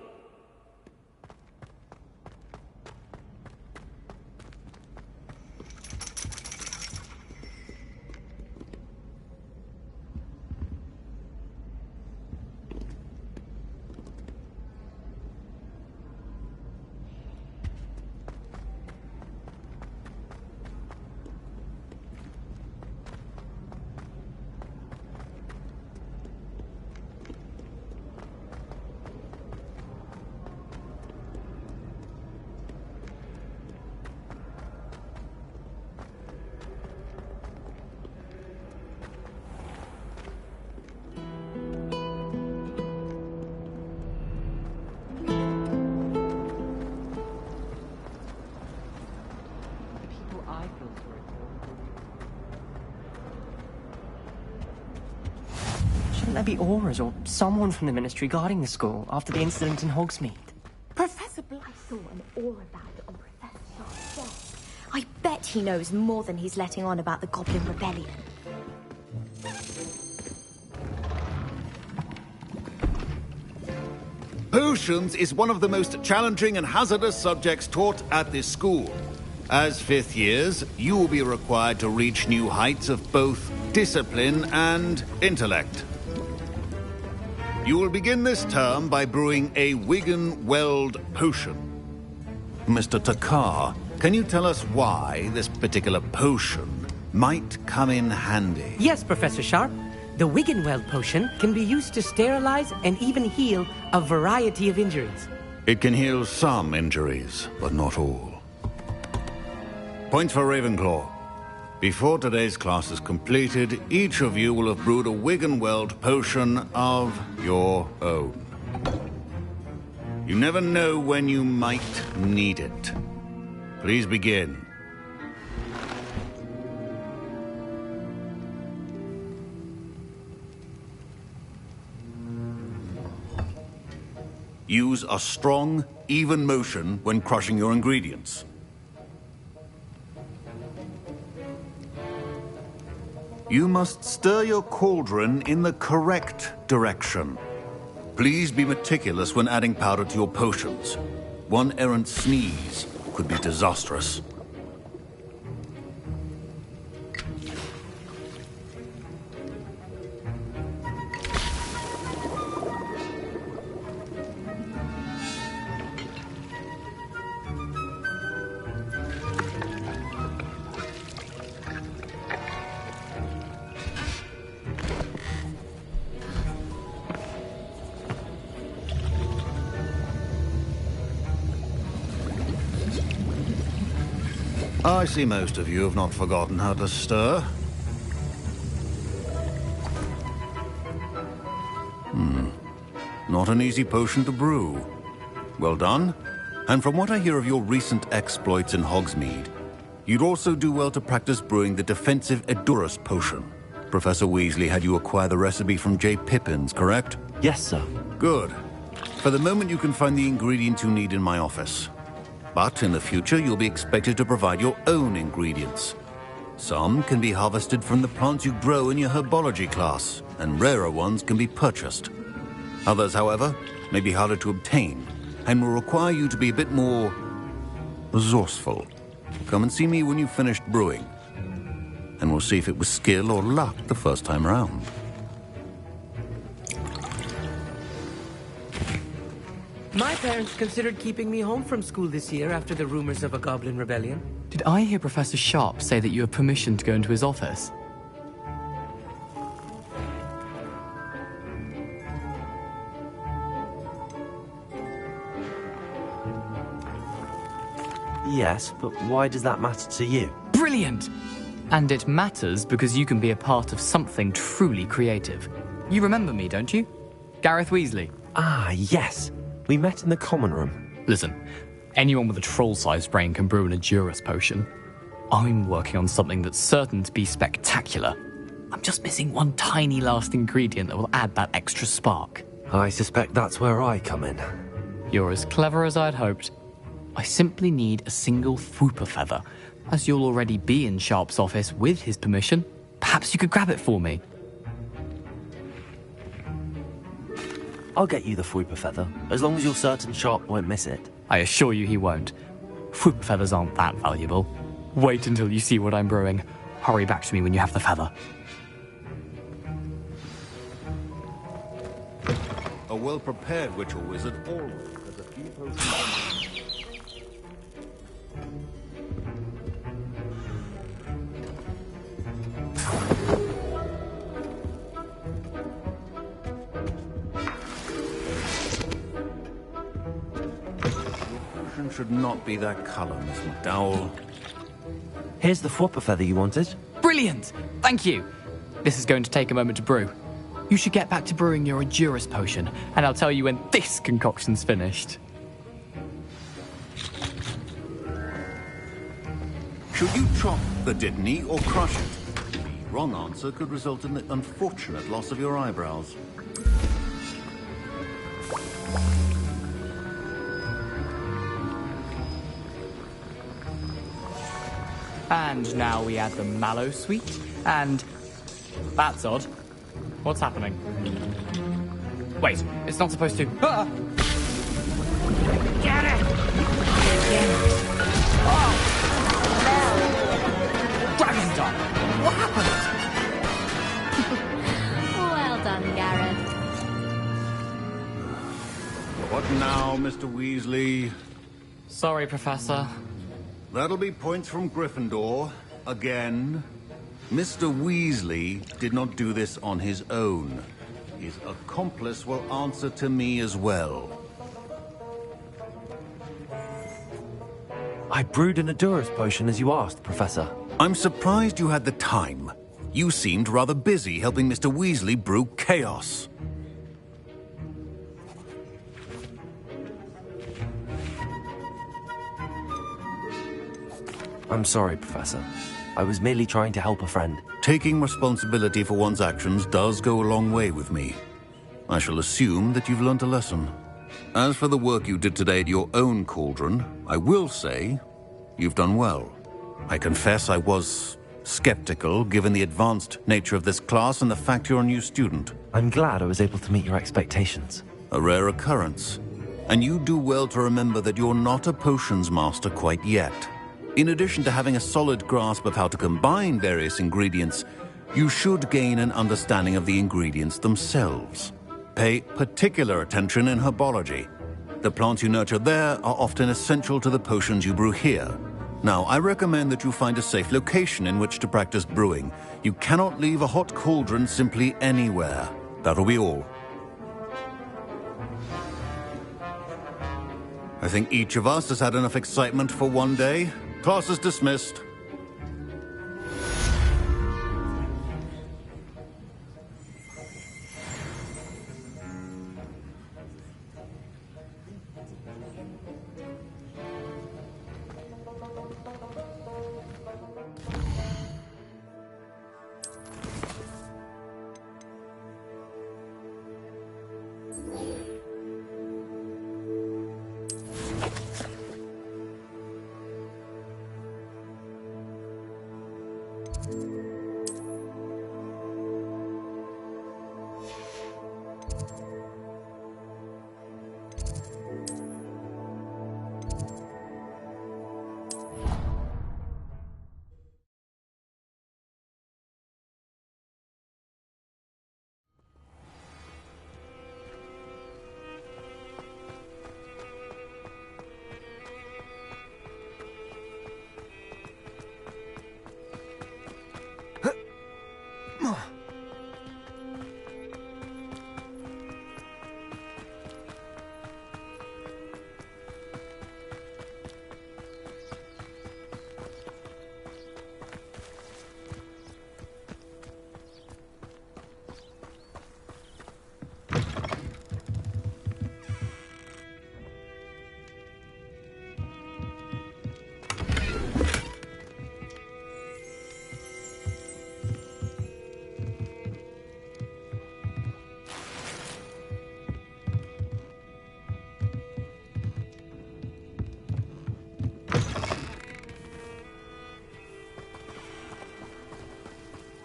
Shouldn't there be Aurors or someone from the Ministry guarding the school after the incident in Hogsmeade? Professor Blythe saw an aura badge on Professor Sharp's desk. I bet he knows more than he's letting on about the Goblin Rebellion. Potions is one of the most challenging and hazardous subjects taught at this school. As fifth years, you will be required to reach new heights of both discipline and intellect. You will begin this term by brewing a Wigan-Weld potion. Mr. Takar, can you tell us why this particular potion might come in handy? Yes, Professor Sharp. The Wigan-Weld potion can be used to sterilize and even heal a variety of injuries. It can heal some injuries, but not all. Point for Ravenclaw. Before today's class is completed, each of you will have brewed a Wigan-Weld potion of your own. You never know when you might need it. Please begin. Use a strong, even motion when crushing your ingredients. You must stir your cauldron in the correct direction. Please be meticulous when adding powder to your potions. One errant sneeze could be disastrous. I see most of you have not forgotten how to stir. Not an easy potion to brew. Well done. And from what I hear of your recent exploits in Hogsmeade, you'd also do well to practice brewing the defensive Edurus potion. Professor Weasley had you acquire the recipe from J. Pippins, correct? Yes, sir. Good. For the moment, you can find the ingredients you need in my office. But in the future, you'll be expected to provide your own ingredients. Some can be harvested from the plants you grow in your herbology class, and rarer ones can be purchased. Others, however, may be harder to obtain, and will require you to be a bit more resourceful. Come and see me when you've finished brewing, and we'll see if it was skill or luck the first time round. My parents considered keeping me home from school this year after the rumors of a Goblin Rebellion. Did I hear Professor Sharp say that you have permission to go into his office? Yes, but why does that matter to you? Brilliant! And it matters because you can be a part of something truly creative. You remember me, don't you? Gareth Weasley. Ah, yes. We met in the common room. Listen, anyone with a troll-sized brain can brew an Edurus potion. I'm working on something that's certain to be spectacular. I'm just missing one tiny last ingredient that will add that extra spark. I suspect that's where I come in. You're as clever as I'd hoped. I simply need a single Fwooper feather. As you'll already be in Sharp's office with his permission, perhaps you could grab it for me. I'll get you the Fwooper feather, as long as you're certain Sharp won't miss it. I assure you he won't. Fwooper feathers aren't that valuable. Wait until you see what I'm brewing. Hurry back to me when you have the feather. A well-prepared witch or wizard always has a few potions. Should not be that color, Miss McDowell. Here's the Fwooper feather you wanted. Brilliant! Thank you! This is going to take a moment to brew. You should get back to brewing your Edurus potion, and I'll tell you when this concoction's finished. Should you chop the Didney or crush it? The wrong answer could result in the unfortunate loss of your eyebrows. And now we add the mallow sweet, and... That's odd. What's happening? Wait, it's not supposed to... Ah! Get it! Oh! Dragonstar! What happened? Well done, Gareth. What now, Mr. Weasley? Sorry, Professor. That'll be points from Gryffindor. Again. Mr. Weasley did not do this on his own. His accomplice will answer to me as well. I brewed an Edurus potion as you asked, Professor. I'm surprised you had the time. You seemed rather busy helping Mr. Weasley brew chaos. I'm sorry, Professor. I was merely trying to help a friend. Taking responsibility for one's actions does go a long way with me. I shall assume that you've learnt a lesson. As for the work you did today at your own cauldron, I will say you've done well. I confess I was skeptical, given the advanced nature of this class and the fact you're a new student. I'm glad I was able to meet your expectations. A rare occurrence. And you do well to remember that you're not a potions master quite yet. In addition to having a solid grasp of how to combine various ingredients, you should gain an understanding of the ingredients themselves. Pay particular attention in herbology. The plants you nurture there are often essential to the potions you brew here. Now, I recommend that you find a safe location in which to practice brewing. You cannot leave a hot cauldron simply anywhere. That'll be all. I think each of us has had enough excitement for one day. Class is dismissed.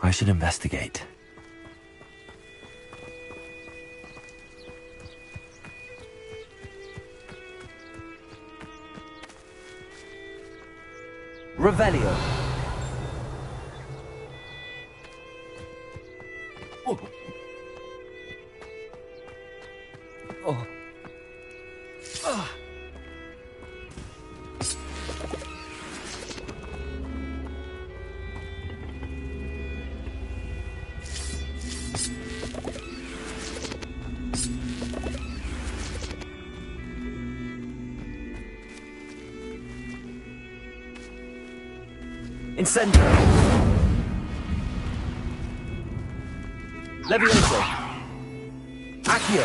I should investigate. Revelio. Oh. Oh. Ah. Incendio. Levioso. Accio.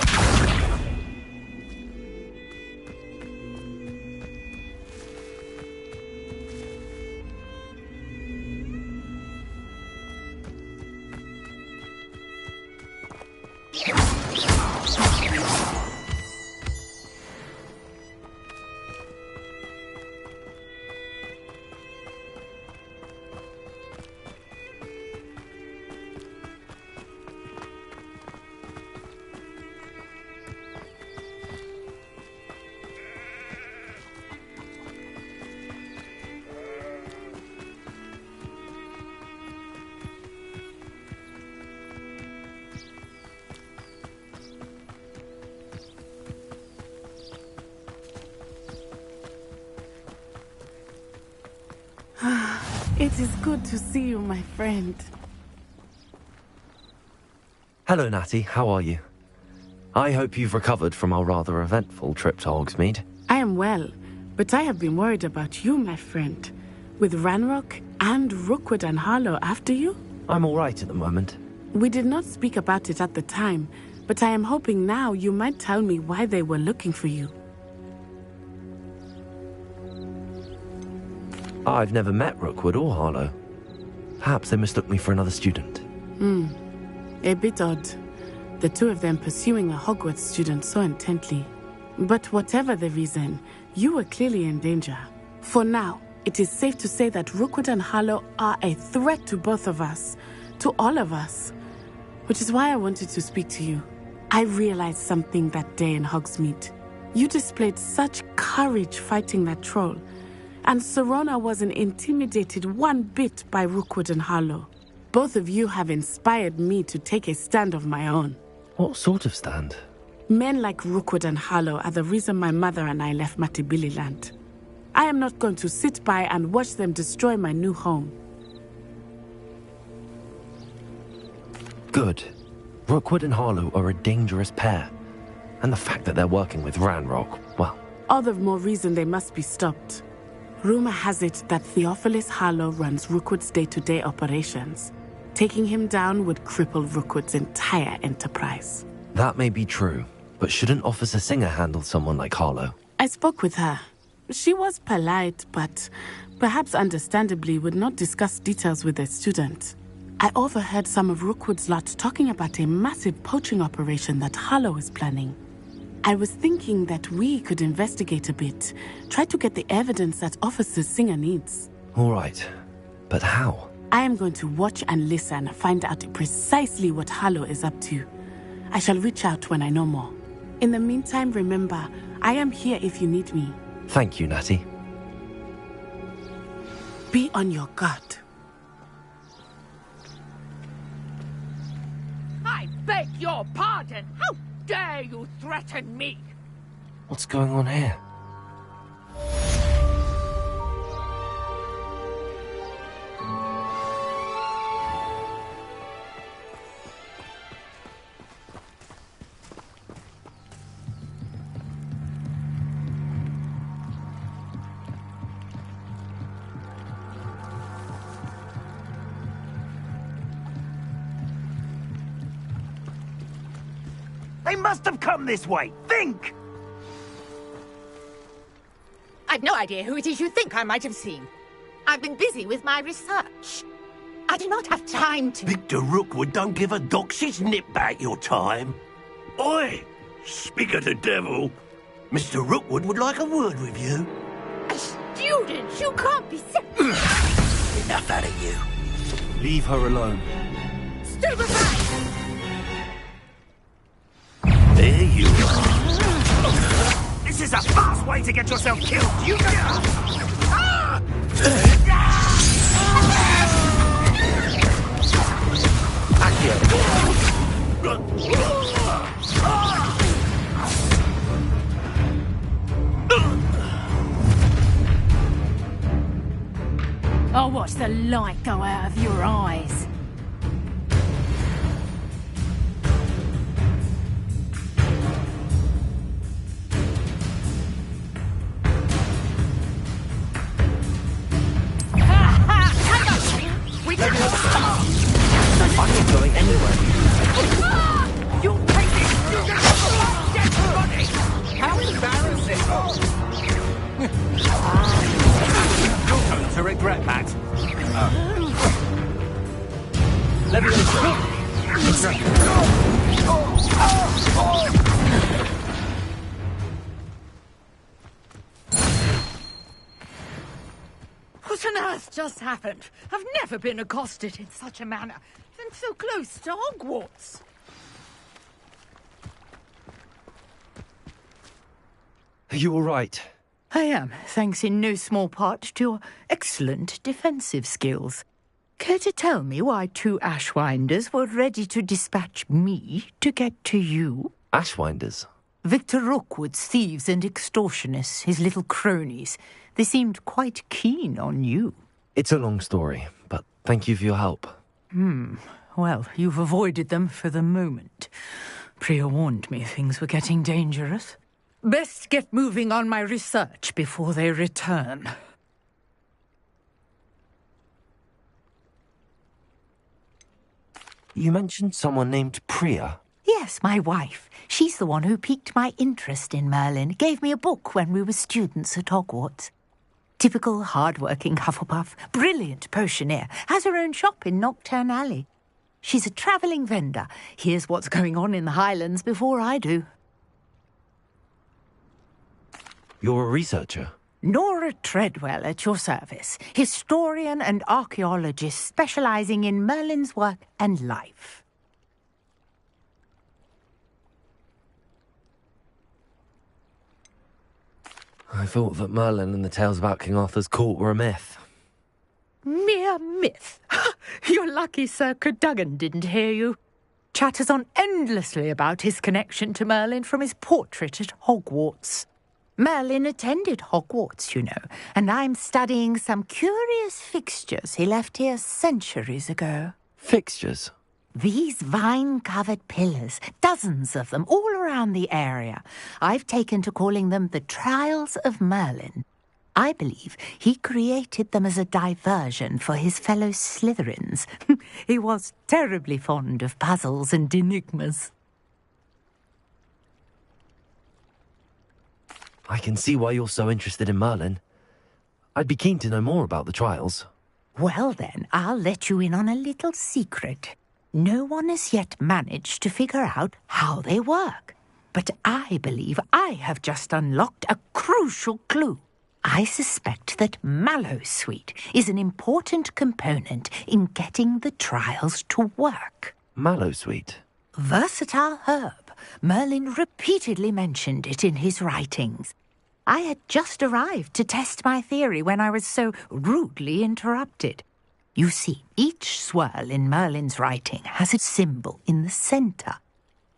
It is good to see you, my friend. Hello, Natty. How are you? I hope you've recovered from our rather eventful trip to Hogsmeade. I am well, but I have been worried about you, my friend. With Ranrock and Rookwood and Harlow after you? I'm all right at the moment. We did not speak about it at the time, but I am hoping now you might tell me why they were looking for you. I've never met Rookwood or Harlow. Perhaps they mistook me for another student. A bit odd. The two of them pursuing a Hogwarts student so intently. But whatever the reason, you were clearly in danger. For now, it is safe to say that Rookwood and Harlow are a threat to both of us. To all of us. Which is why I wanted to speak to you. I realized something that day in Hogsmeade. You displayed such courage fighting that troll. And Serona wasn't intimidated one bit by Rookwood and Harlow. Both of you have inspired me to take a stand of my own. What sort of stand? Men like Rookwood and Harlow are the reason my mother and I left Matibili Land. I am not going to sit by and watch them destroy my new home. Good. Rookwood and Harlow are a dangerous pair. And the fact that they're working with Ranrock, well... All the more reason they must be stopped. Rumor has it that Theophilus Harlow runs Rookwood's day-to-day operations. Taking him down would cripple Rookwood's entire enterprise. That may be true, but shouldn't Officer Singer handle someone like Harlow? I spoke with her. She was polite, but perhaps understandably would not discuss details with a student. I overheard some of Rookwood's lot talking about a massive poaching operation that Harlow is planning. I was thinking that we could investigate a bit, try to get the evidence that Officer Singer needs. All right, but how? I am going to watch and listen, find out precisely what Harlow is up to. I shall reach out when I know more. In the meantime, remember, I am here if you need me. Thank you, Natty. Be on your guard. I beg your pardon. How dare you threaten me? What's going on here? They must have come this way. Think! I've no idea who it is you think I might have seen. I've been busy with my research. I do not have time to... Victor Rookwood don't give a doxy's nip back your time. Oi! Speak of the devil. Mr. Rookwood would like a word with you. A student? You can't be Enough out of you. Leave her alone. Stupefy! There you are. This is a fast way to get yourself killed, you know. I'll watch the light go out of your eyes. I'm not going anywhere. You crazy student of the last dead body! How embarrassing! You're going to regret that. What on earth just happened? I've never been accosted in such a manner, and so close to Hogwarts. Are you all right? I am, thanks in no small part to your excellent defensive skills. Care to tell me why 2 Ashwinders were ready to dispatch me to get to you? Ashwinders? Victor Rookwood's thieves and extortionists, his little cronies. They seemed quite keen on you. It's a long story, but thank you for your help. Well, you've avoided them for the moment. Priya warned me things were getting dangerous. Best get moving on my research before they return. You mentioned someone named Priya. Yes, my wife. She's the one who piqued my interest in Merlin. Gave me a book when we were students at Hogwarts. Typical hard-working Hufflepuff, brilliant potioneer, has her own shop in Knockturn Alley. She's a travelling vendor. Hears what's going on in the Highlands before I do. You're a researcher? Nora Treadwell at your service, historian and archaeologist specialising in Merlin's work and life. I thought that Merlin and the tales about King Arthur's court were a myth. Mere myth. You're lucky Sir Cadogan didn't hear you. Chatters on endlessly about his connection to Merlin from his portrait at Hogwarts. Merlin attended Hogwarts, you know, and I'm studying some curious fixtures he left here centuries ago. Fixtures? These vine-covered pillars, dozens of them, all around the area. I've taken to calling them the Trials of Merlin. I believe he created them as a diversion for his fellow Slytherins. He was terribly fond of puzzles and enigmas. I can see why you're so interested in Merlin. I'd be keen to know more about the trials. Well then, I'll let you in on a little secret. No one has yet managed to figure out how they work. But I believe I have just unlocked a crucial clue. I suspect that Mallowsweet is an important component in getting the trials to work. Mallowsweet? Versatile herb. Merlin repeatedly mentioned it in his writings. I had just arrived to test my theory when I was so rudely interrupted. You see, each swirl in Merlin's writing has a symbol in the centre.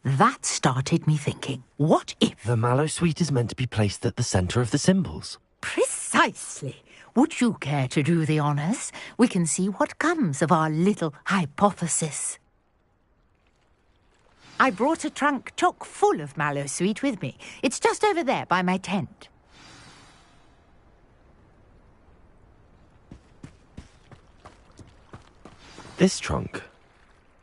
That started me thinking, what if... The Mallowsweet is meant to be placed at the centre of the symbols. Precisely. Would you care to do the honours? We can see what comes of our little hypothesis. I brought a trunk chock full of Mallowsweet with me. It's just over there by my tent. This trunk?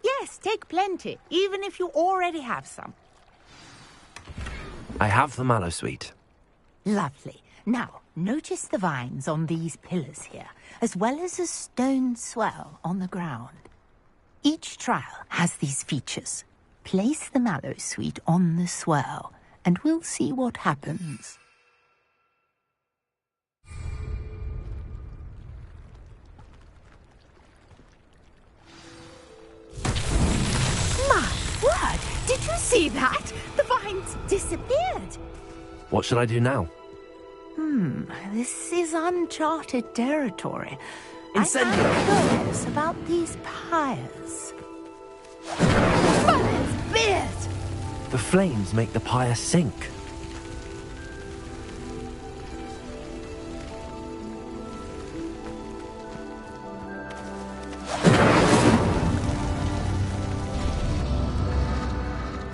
Yes, take plenty, even if you already have some. I have the Mallowsweet. Lovely. Now, notice the vines on these pillars here, as well as a stone swell on the ground. Each trial has these features. Place the Mallowsweet on the swell, and we'll see what happens. My word! Did you see that? The vines disappeared. What should I do now? This is uncharted territory. Incendio! I'm curious about these pyres. Bullets! Beers! The flames make the pyre sink.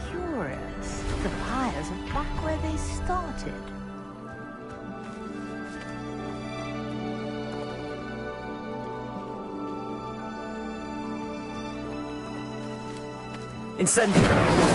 Curious. The pyres are back where they started. Incendio!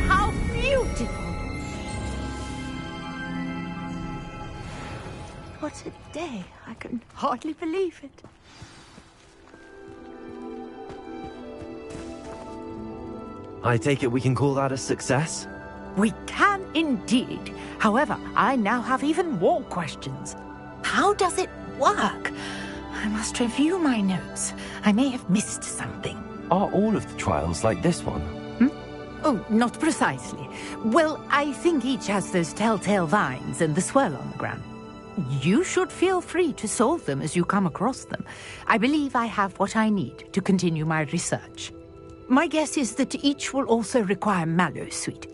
How beautiful! What a day. I can hardly believe it. I take it we can call that a success? We can indeed. However, I now have even more questions. How does it work? I must review my notes. I may have missed something. Are all of the trials like this one? Oh, not precisely. Well, I think each has those telltale vines and the swirl on the ground. You should feel free to solve them as you come across them. I believe I have what I need to continue my research. My guess is that each will also require mallow sweet,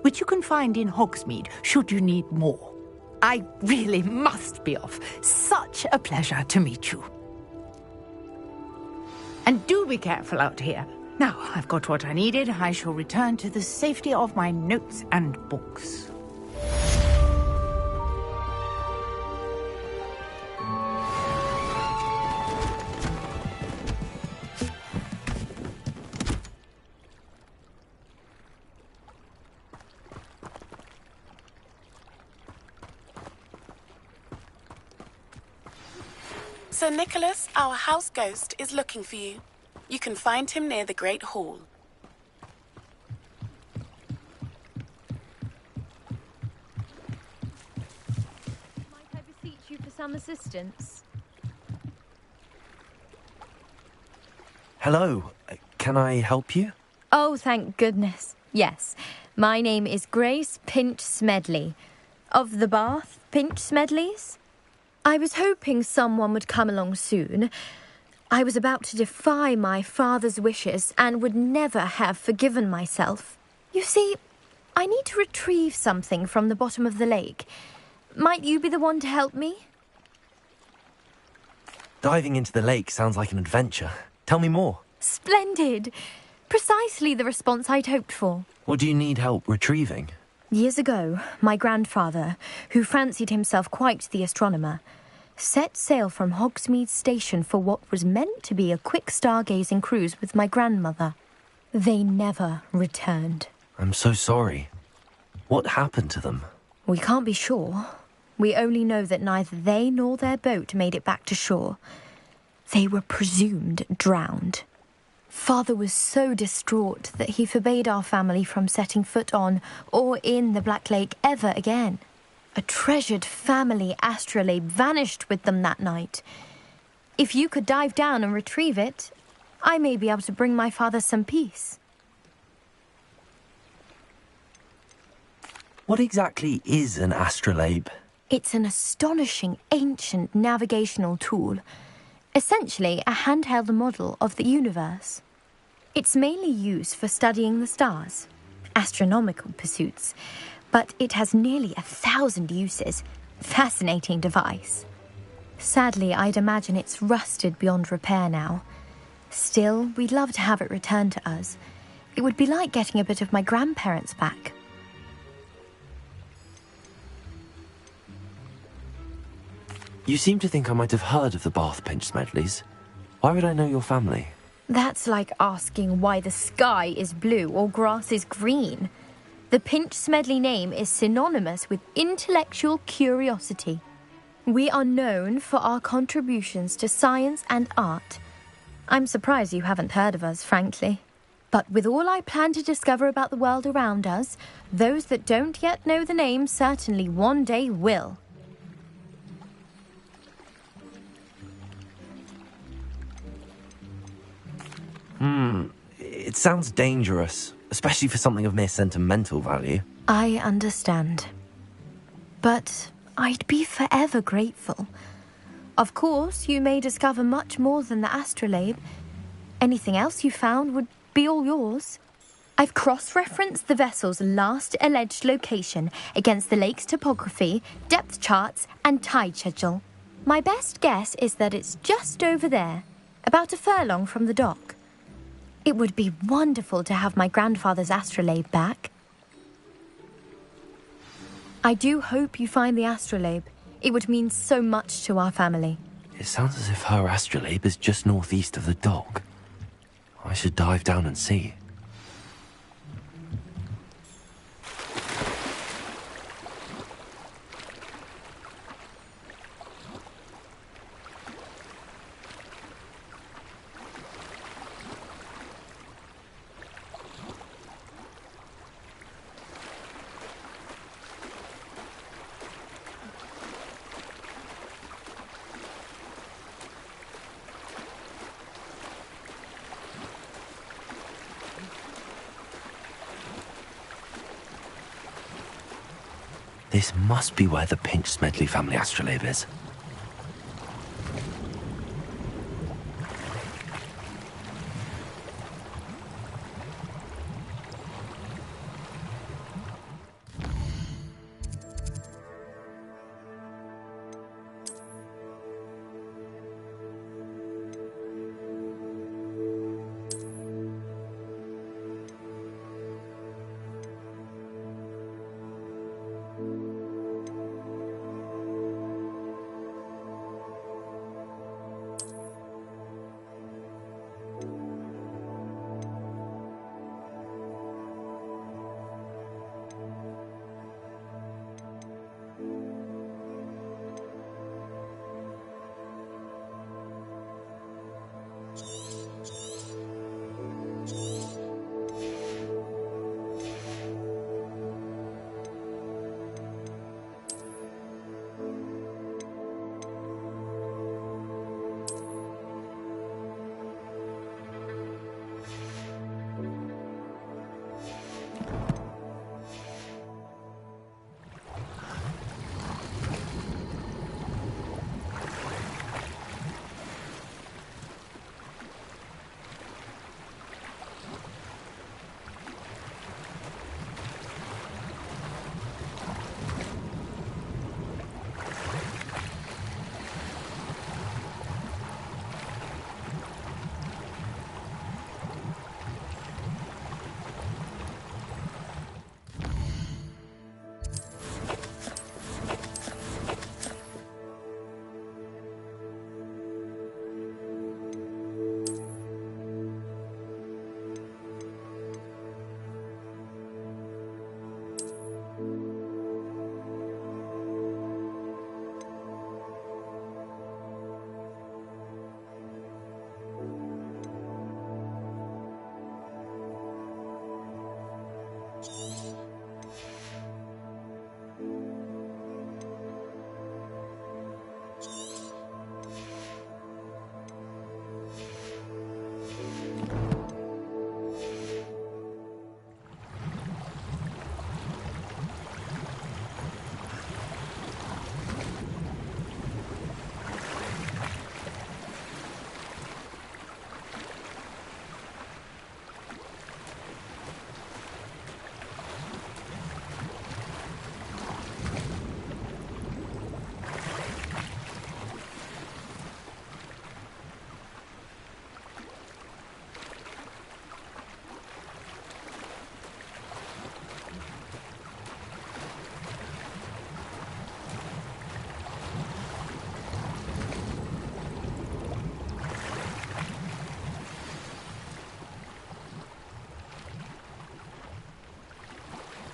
which you can find in Hogsmeade should you need more. I really must be off. Such a pleasure to meet you. And do be careful out here. Now, I've got what I needed. I shall return to the safety of my notes and books. Sir Nicholas, our house ghost, is looking for you. You can find him near the Great Hall. Might I beseech you for some assistance? Hello, can I help you? Oh, thank goodness. Yes. My name is Grace Pinch Smedley. Of the Bath Pinch Smedleys? I was hoping someone would come along soon. I was about to defy my father's wishes and would never have forgiven myself. You see, I need to retrieve something from the bottom of the lake. Might you be the one to help me? Diving into the lake sounds like an adventure. Tell me more. Splendid! Precisely the response I'd hoped for. What do you need help retrieving? Years ago, my grandfather, who fancied himself quite the astronomer, set sail from Hogsmeade Station for what was meant to be a quick stargazing cruise with my grandmother. They never returned. I'm so sorry. What happened to them? We can't be sure. We only know that neither they nor their boat made it back to shore. They were presumed drowned. Father was so distraught that he forbade our family from setting foot on or in the Black Lake ever again. A treasured family astrolabe vanished with them that night. If you could dive down and retrieve it, I may be able to bring my father some peace. What exactly is an astrolabe? It's an astonishing ancient navigational tool. Essentially a handheld model of the universe. It's mainly used for studying the stars, astronomical pursuits, but it has nearly 1,000 uses. Fascinating device. Sadly, I'd imagine it's rusted beyond repair now. Still, we'd love to have it returned to us. It would be like getting a bit of my grandparents back. You seem to think I might have heard of the Bath Pinch Smedleys. Why would I know your family? That's like asking why the sky is blue or grass is green. The Pinch Smedley name is synonymous with intellectual curiosity. We are known for our contributions to science and art. I'm surprised you haven't heard of us, frankly. But with all I plan to discover about the world around us, those that don't yet know the name certainly one day will. It sounds dangerous, especially for something of mere sentimental value. I understand. But I'd be forever grateful. Of course, you may discover much more than the astrolabe. Anything else you found would be all yours. I've cross-referenced the vessel's last alleged location against the lake's topography, depth charts, and tide schedule. My best guess is that it's just over there, about a furlong from the dock. It would be wonderful to have my grandfather's astrolabe back. I do hope you find the astrolabe. It would mean so much to our family. It sounds as if her astrolabe is just northeast of the dock. I should dive down and see. This must be where the Pinch-Smedley family astrolabe is.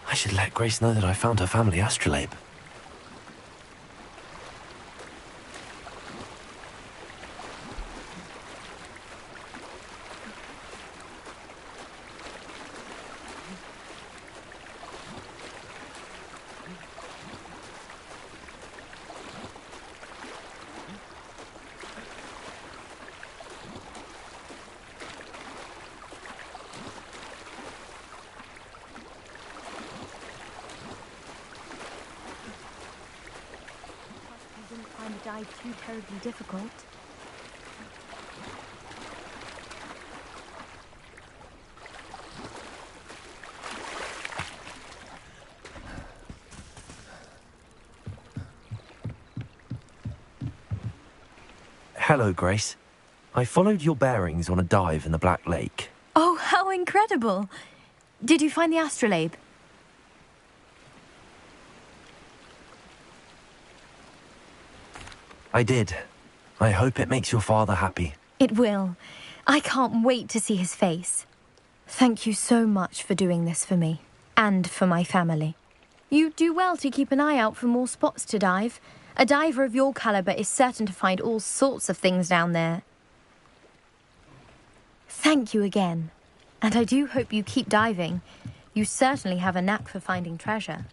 I should let Grace know that I found her family astrolabe. dive too terribly difficult. Hello, Grace. I followed your bearings on a dive in the Black Lake. Oh, how incredible! Did you find the astrolabe? I did. I hope it makes your father happy. It will. I can't wait to see his face. Thank you so much for doing this for me, and for my family. You do well to keep an eye out for more spots to dive. A diver of your caliber is certain to find all sorts of things down there. Thank you again. And I do hope you keep diving. You certainly have a knack for finding treasure.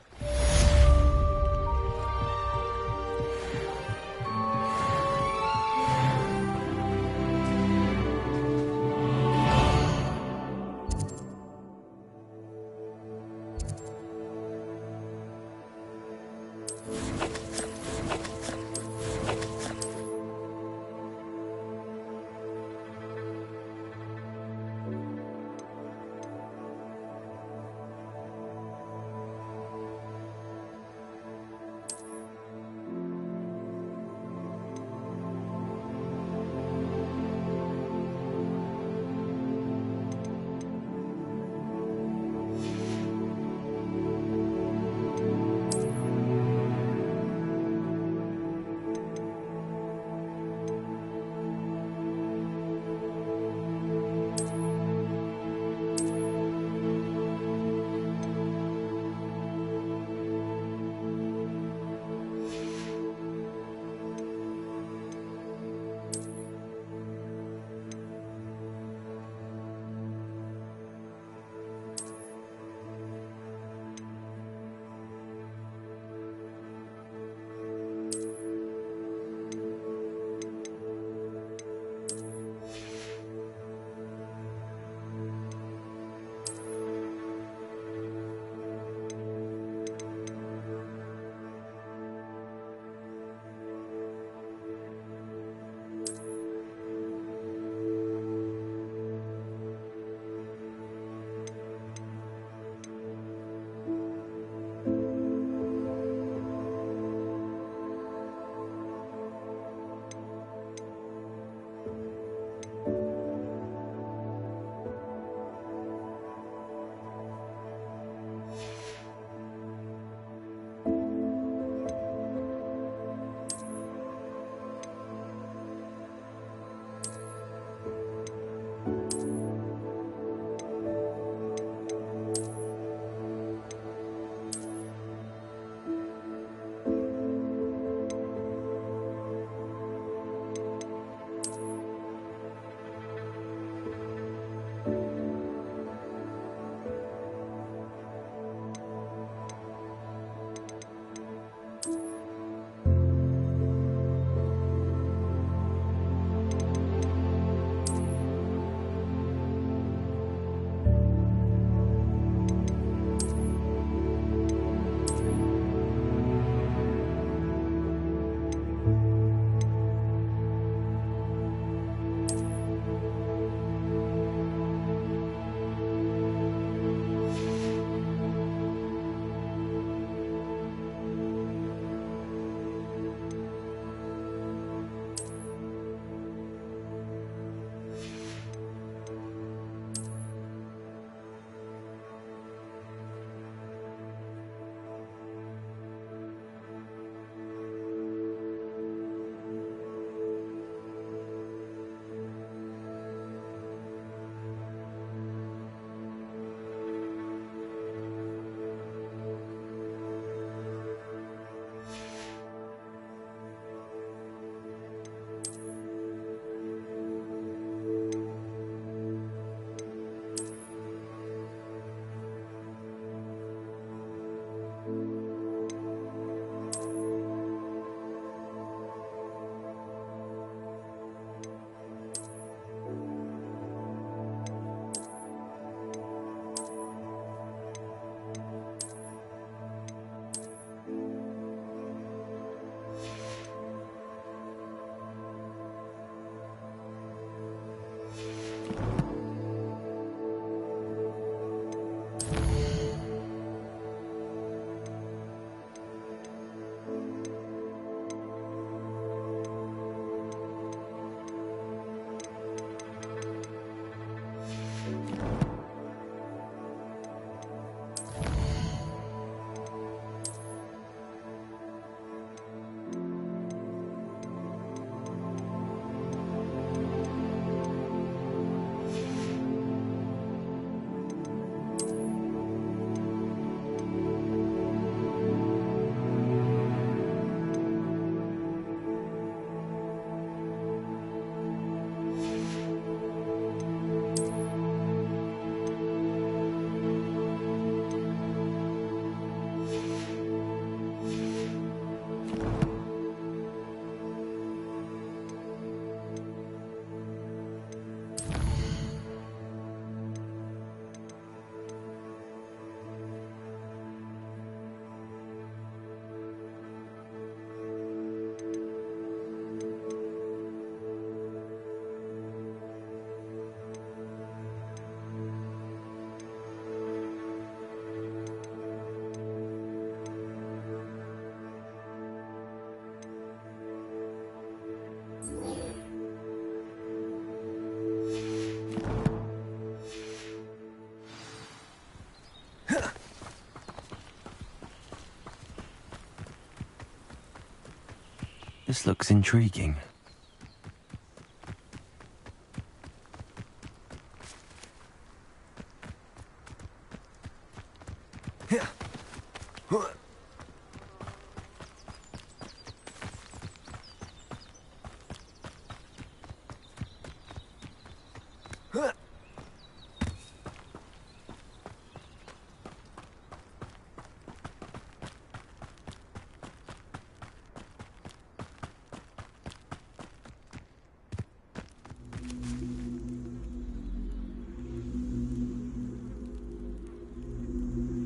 This looks intriguing.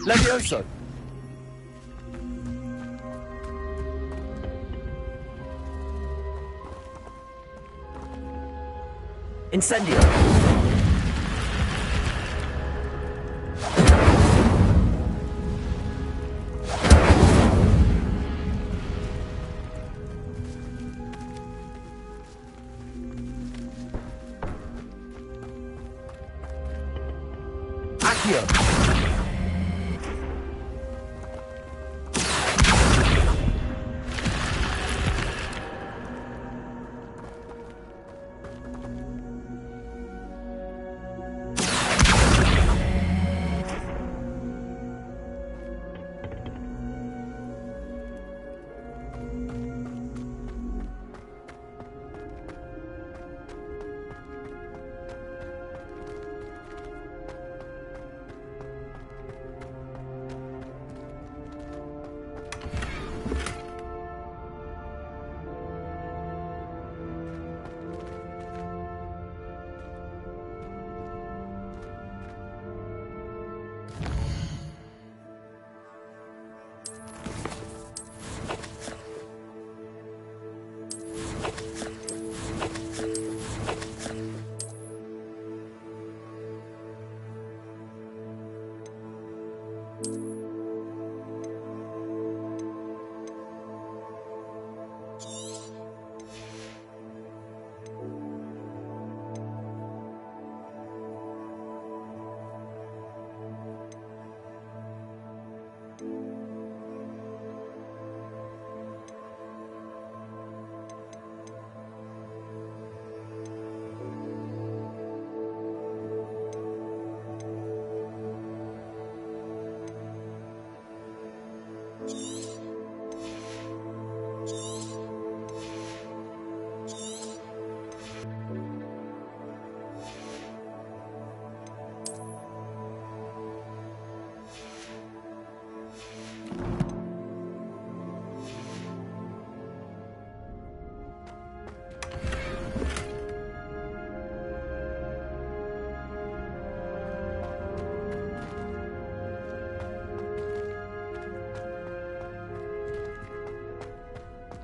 Levioso! Incendio! Accio!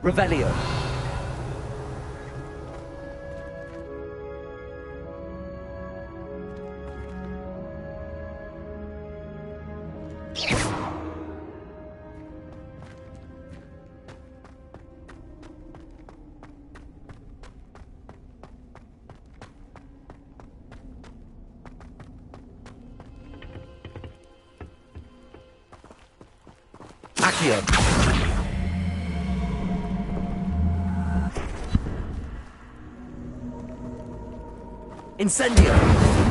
Revelio. Accio. Incendio!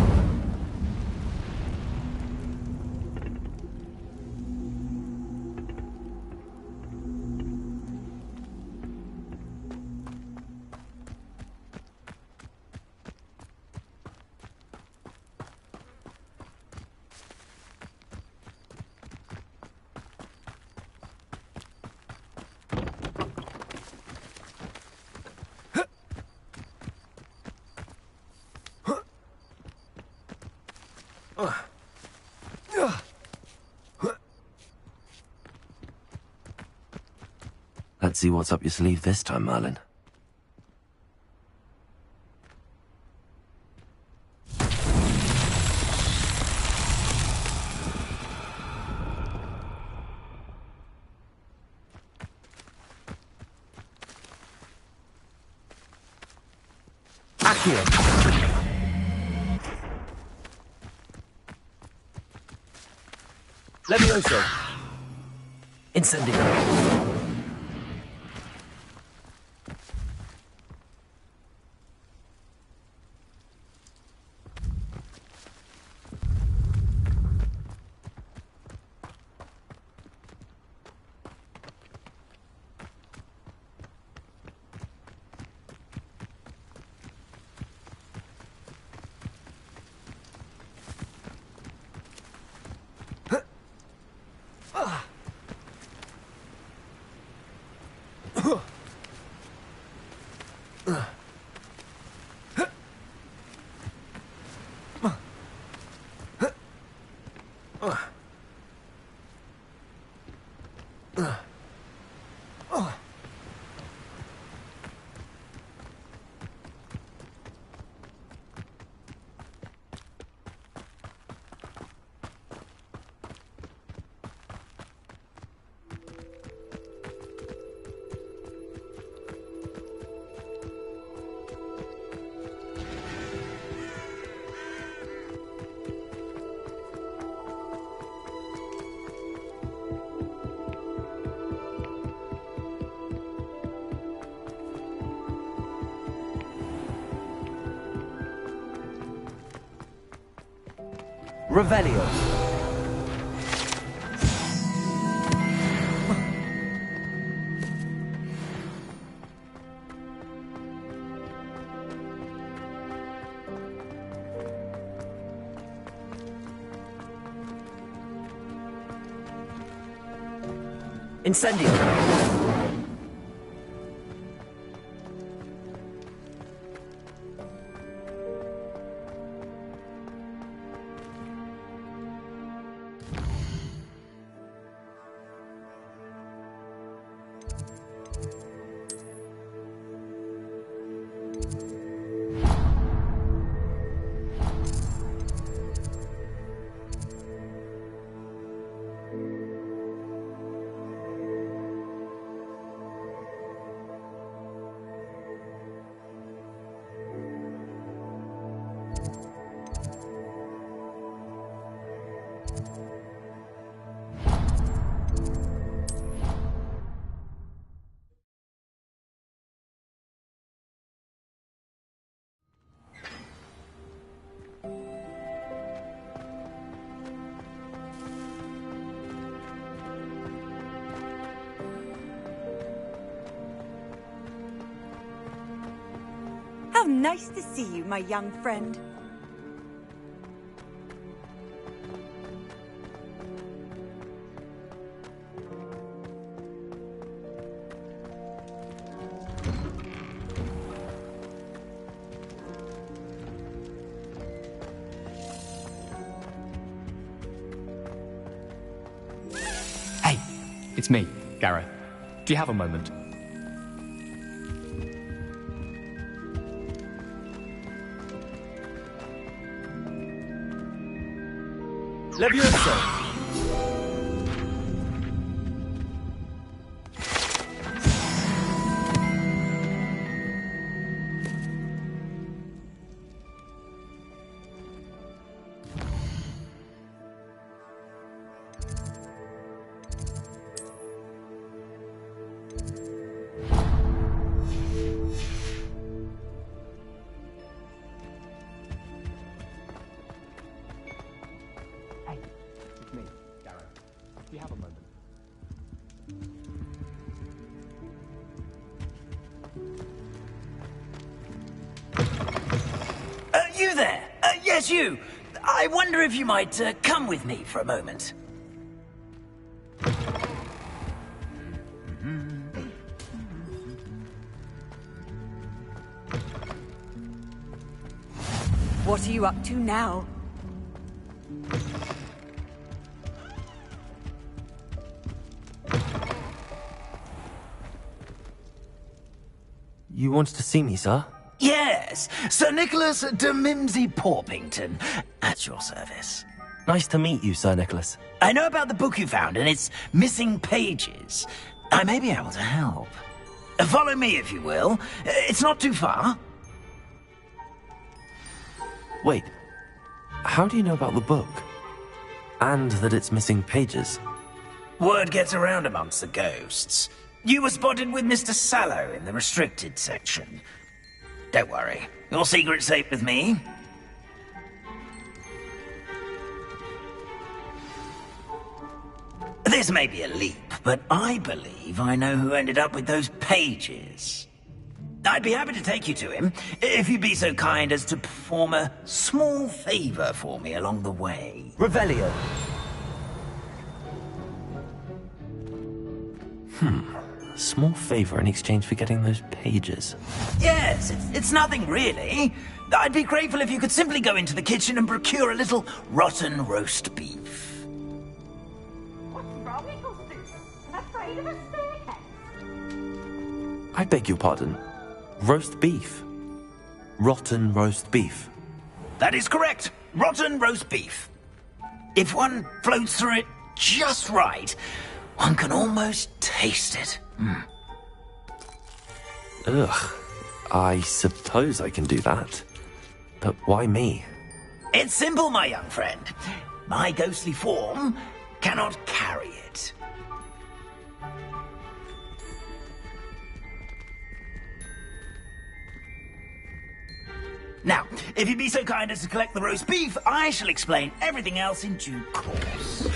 Let's see what's up your sleeve this time, Merlin. Accio! Levioso! Incendio! Revelio. Incendio. How nice to see you, my young friend. Hey, it's me, Gareth. Do you have a moment? Levioso! It's me, Gareth. Do you have a moment? You there? Yes, you. I wonder if you might come with me for a moment. What are you up to now? You wanted to see me, sir? Yes, Sir Nicholas de Mimsy Porpington, at your service. Nice to meet you, Sir Nicholas. I know about the book you found and its missing pages. I may be able to help. Follow me, if you will. It's not too far. Wait, how do you know about the book? And that it's missing pages? Word gets around amongst the ghosts. You were spotted with Mr. Sallow in the restricted section. Don't worry, your secret's safe with me. This may be a leap, but I believe I know who ended up with those pages. I'd be happy to take you to him, if you'd be so kind as to perform a small favor for me along the way. Revelio. Small favor in exchange for getting those pages. Yes, it's nothing really. I'd be grateful if you could simply go into the kitchen and procure a little rotten roast beef. What's wrong, Eccleston? Afraid of a staircase? I beg your pardon. Roast beef. Rotten roast beef. That is correct. Rotten roast beef. If one floats through it just right, one can almost taste it. Ugh. I suppose I can do that. But why me? It's simple, my young friend. My ghostly form cannot carry it. Now, if you'd be so kind as to collect the roast beef, I shall explain everything else in due course.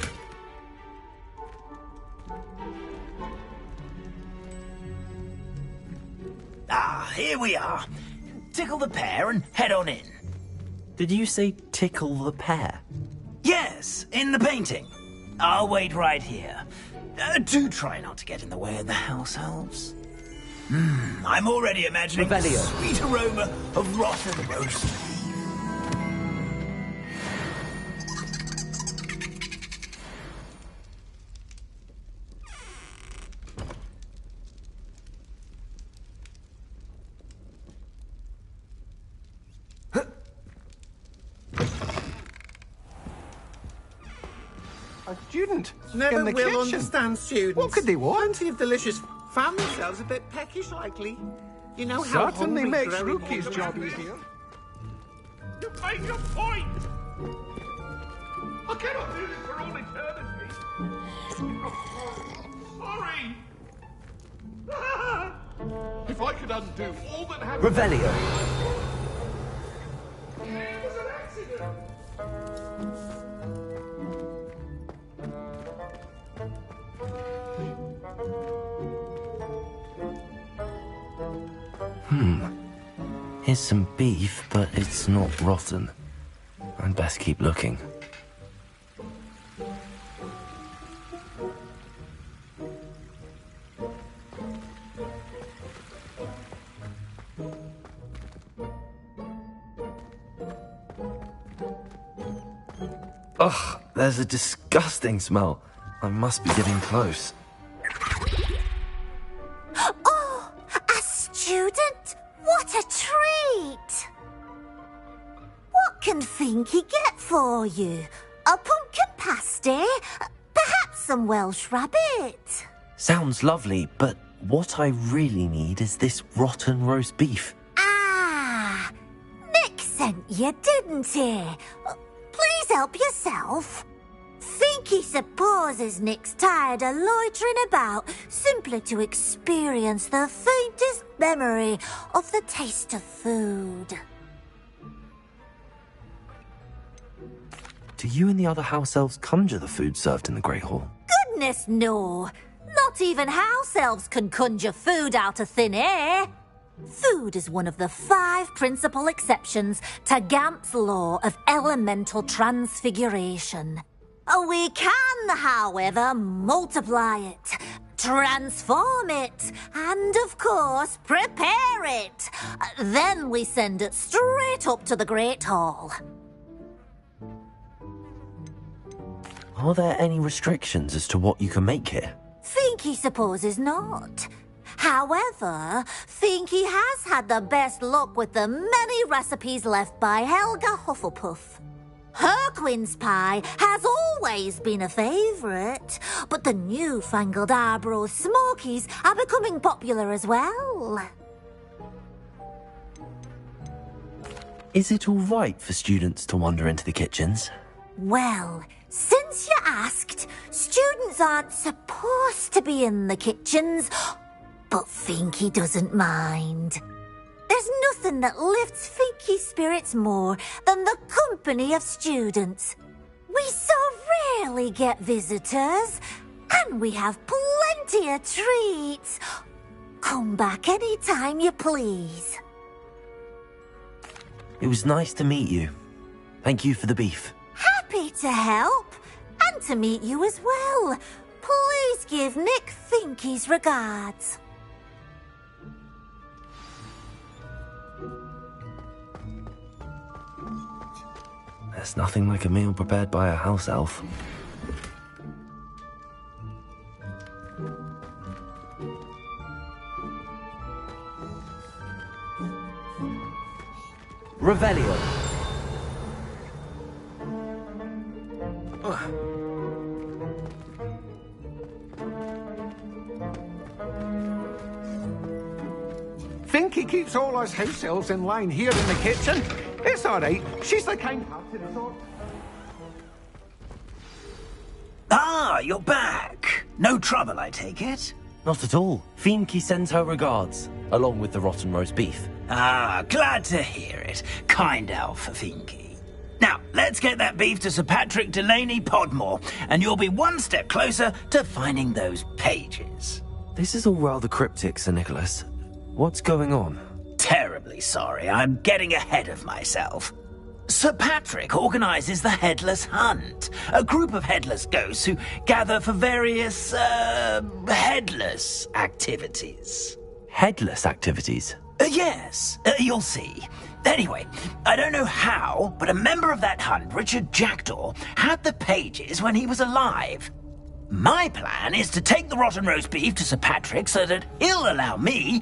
Ah, here we are. Tickle the pear and head on in. Did you say tickle the pear? Yes, in the painting. I'll wait right here. Do try not to get in the way of the house elves. I'm already imagining the sweet aroma of rotten roast beef. A student Never in the will kitchen. understand students. What could they want? Plenty of delicious. Found themselves a bit peckish, likely. You know how Certainly hungry makes growing Rookie's older job and- easier. You made your point! I cannot do this for all eternity! Sorry! If I could undo all that happened... Revelio. It was an accident! Here's some beef, but it's not rotten. I'd best keep looking. Ugh, there's a disgusting smell. I must be getting close. Oh, a student? What a treat! What can Finky get for you? A pumpkin pasty? Perhaps some Welsh rabbit? Sounds lovely, but what I really need is this rotten roast beef. Ah, Nick sent you, didn't he? Please help yourself. Finky supposes Nick's tired of loitering about simply to experience the faintest memory of the taste of food. Do you and the other house elves conjure the food served in the Great Hall? Goodness, no. Not even house elves can conjure food out of thin air. Food is one of the 5 principal exceptions to Gamp's law of elemental transfiguration. We can, however, multiply it, transform it, and, of course, prepare it. Then we send it straight up to the Great Hall. Are there any restrictions as to what you can make here? Finky supposes not. However, Finky has had the best luck with the many recipes left by Helga Hufflepuff. Her quince pie has always been a favourite, but the newfangled Arbroath Smokies are becoming popular as well. Is it all right for students to wander into the kitchens? Well, since you asked, students aren't supposed to be in the kitchens, but Finky doesn't mind. There's nothing that lifts Finky's spirits more than the company of students. We so rarely get visitors, and we have plenty of treats. Come back any time you please. It was nice to meet you. Thank you for the beef. Happy to help, and to meet you as well. Please give Nick Finky's regards. There's nothing like a meal prepared by a house elf. Revelio. Finky keeps all us house elves in line here in the kitchen. It's all right. She's the kind-hearted sort. Ah, you're back. No trouble, I take it? Not at all. Finky sends her regards, along with the rotten roast beef. Ah, glad to hear it. Kind elf, Finky. Now, let's get that beef to Sir Patrick Delaney Podmore, and you'll be one step closer to finding those pages. This is all rather cryptic, Sir Nicholas. What's going on? Terribly sorry, I'm getting ahead of myself. Sir Patrick organises the Headless Hunt, a group of headless ghosts who gather for various, headless activities. Headless activities? Yes, you'll see. Anyway, I don't know how, but a member of that hunt, Richard Jackdaw, had the pages when he was alive. My plan is to take the rotten roast beef to Sir Patrick so that he'll allow me,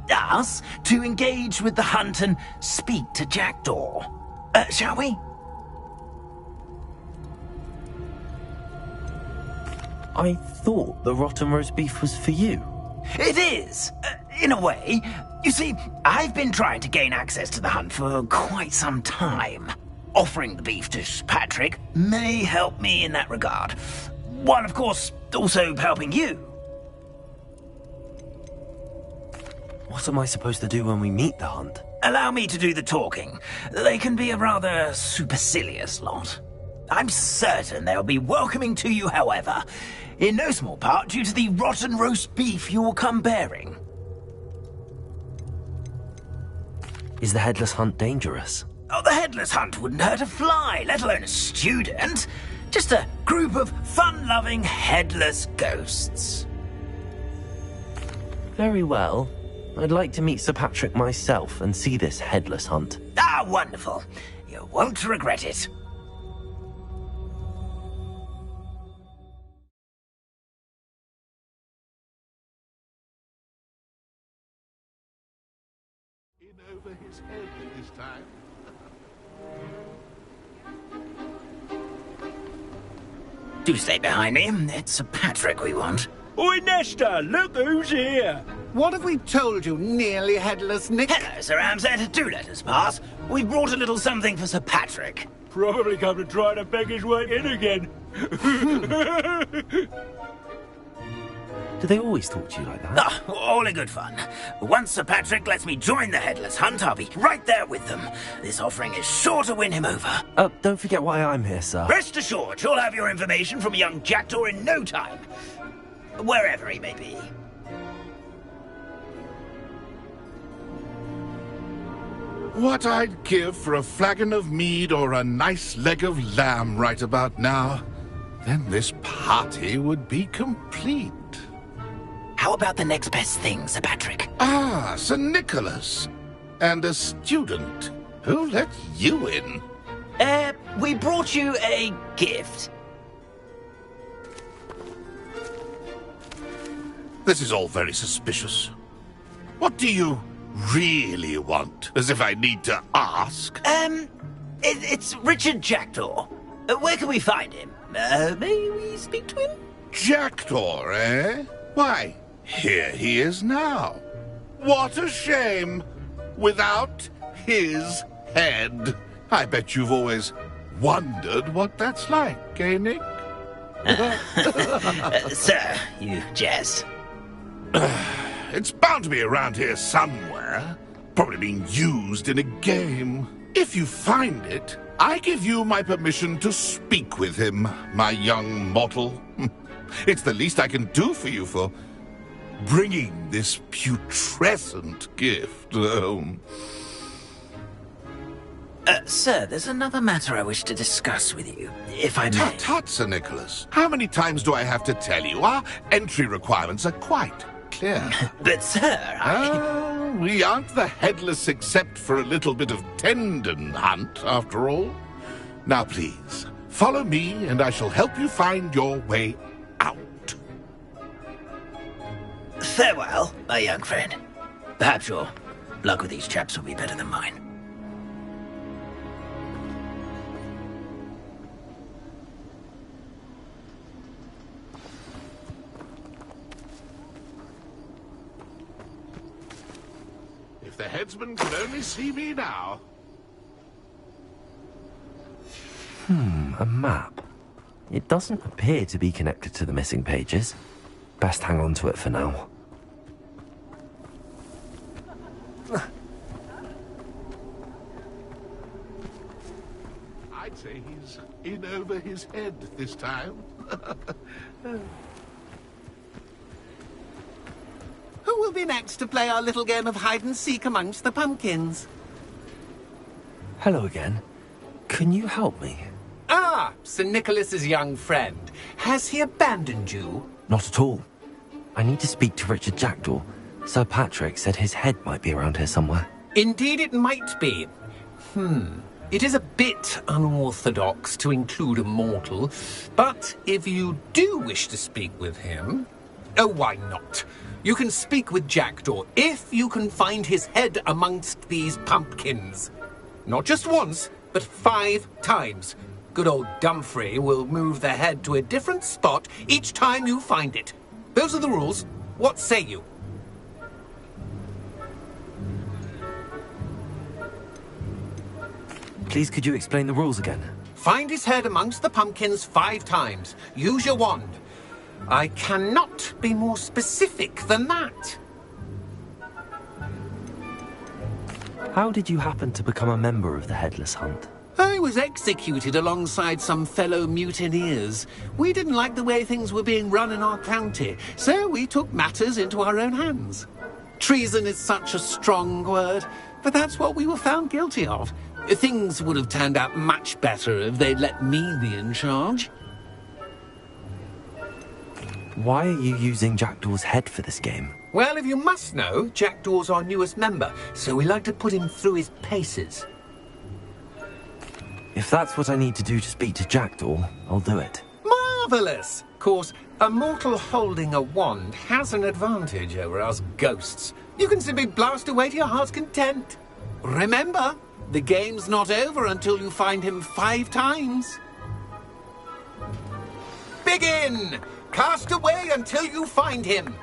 us, to engage with the hunt and speak to Jackdaw. Shall we? I thought the rotten roast beef was for you. It is, in a way. You see, I've been trying to gain access to the hunt for quite some time. Offering the beef to Sir Patrick may help me in that regard. While, of course, also helping you. What am I supposed to do when we meet the hunt? Allow me to do the talking. They can be a rather supercilious lot. I'm certain they'll be welcoming to you, however, in no small part due to the rotten roast beef you will come bearing. Is the Headless Hunt dangerous? Oh, the Headless Hunt wouldn't hurt a fly, let alone a student. Just a group of fun-loving headless ghosts. Very well. I'd like to meet Sir Patrick myself and see this Headless Hunt. Ah, wonderful. You won't regret it. In over his head this time. Do stay behind me. It's Sir Patrick we want. Oi, Nesta, look who's here. What have we told you, nearly headless Nick? Hello, Sir Ramsed. Do let us pass. We've brought a little something for Sir Patrick. Probably come to try to beg his way in again. Do they always talk to you like that? Ah, all in good fun. Once Sir Patrick lets me join the Headless Hunt, I'll be right there with them. This offering is sure to win him over. Don't forget why I'm here, sir. Rest assured, you'll have your information from young Jackdaw in no time. Wherever he may be. What I'd give for a flagon of mead or a nice leg of lamb right about now. Then this party would be complete. How about the next best thing, Sir Patrick? Ah, Sir Nicholas. And a student. Who let you in? We brought you a gift. This is all very suspicious. What do you really want? As if I need to ask. It's Richard Jackdaw. Where can we find him? May we speak to him? Jackdaw, eh? Why, here he is now. What a shame. Without his head. I bet you've always wondered what that's like, eh, Nick? Sir, you jest. It's bound to be around here somewhere. Probably being used in a game. If you find it, I give you my permission to speak with him, my young mortal. It's the least I can do for you for bringing this putrescent gift home. Sir, there's another matter I wish to discuss with you, if I may. Tut, tut, Sir Nicholas. How many times do I have to tell you? Our entry requirements are quite clear. But, sir, we aren't the headless except for a little bit of tendon hunt, after all. Now, please, follow me, and I shall help you find your way out. Farewell, my young friend. Perhaps your luck with these chaps will be better than mine. If the headsman could only see me now. A map. It doesn't appear to be connected to the missing pages. Best hang on to it for now. in over his head this time. Who will be next to play our little game of hide-and-seek amongst the pumpkins? Hello again. Can you help me? Ah, Sir Nicholas's young friend. Has he abandoned you? Not at all. I need to speak to Richard Jackdaw. Sir Patrick said his head might be around here somewhere. Indeed it might be. It is a bit unorthodox to include a mortal, but if you do wish to speak with him... Oh, why not? You can speak with Jackdaw if you can find his head amongst these pumpkins. Not just once, but 5 times. Good old Dumfrey will move the head to a different spot each time you find it. Those are the rules. What say you? Please, could you explain the rules again? Find his head amongst the pumpkins 5 times. Use your wand. I cannot be more specific than that. How did you happen to become a member of the Headless Hunt? I was executed alongside some fellow mutineers. We didn't like the way things were being run in our county, so we took matters into our own hands. Treason is such a strong word, but that's what we were found guilty of. Things would have turned out much better if they'd let me be in charge. Why are you using Jackdaw's head for this game? Well, if you must know, Jackdaw's our newest member, so we like to put him through his paces. If that's what I need to do to speak to Jackdaw, I'll do it. Marvellous! Of course, a mortal holding a wand has an advantage over us ghosts. You can simply blast away to your heart's content. Remember, the game's not over until you find him 5 times. Begin! Cast away until you find him.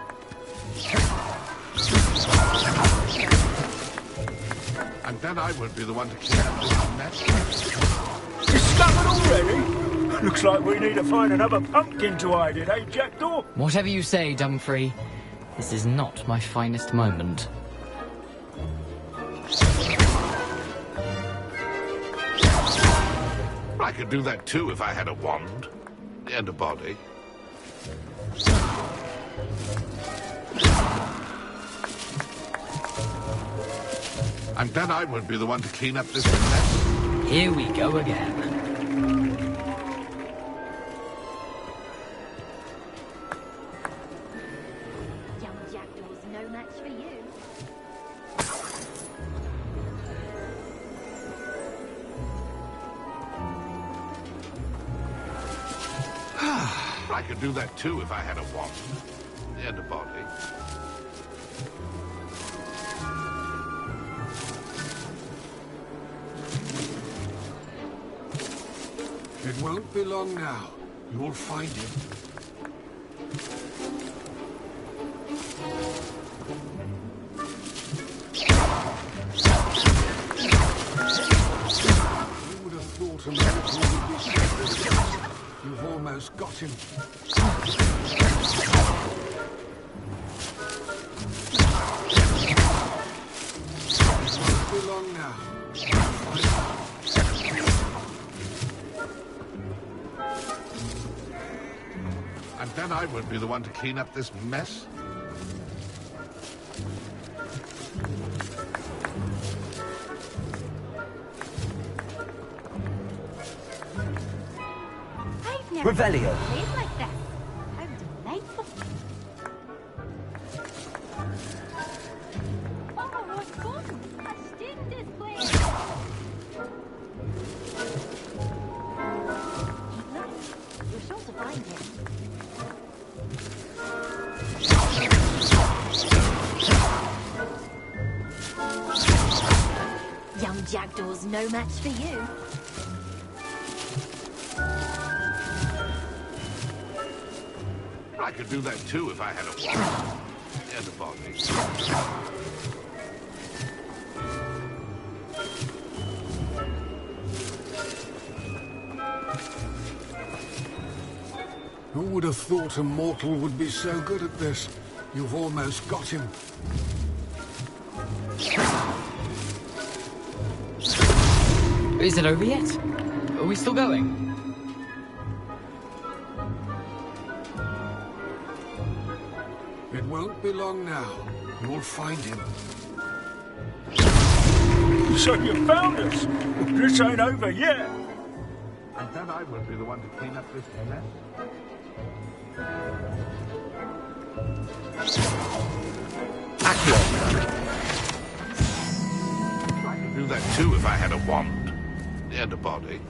And then I won't be the one to clean up this mess. Discovered already? Looks like we need to find another pumpkin to hide in, eh, Jackdaw? Whatever you say, Dumfrey. This is not my finest moment. I could do that too if I had a wand and a body. And then I won't be the one to clean up this mess. Here we go again. Young Jackdaw's no match for you. I could do that too if I had a wand and a body. It won't be long now. You'll find him. Who would have thought a mortal would be so good? You've almost got him. It won't be long now. And then I won't be the one to clean up this mess. Revelio. Played like that. How delightful. Oh, what fun! A sting display. Keep looking. You're sure to find him. Young Jackdaw's no match for you. I could do that too if I had a wand and a body. Who would have thought a mortal would be so good at this? You've almost got him. Is it over yet? Are we still going? It won't be long now. You'll find him. So you found us? This ain't over yet. And then I will be the one to clean up this mess. I could do that too if I had a wand. And a body.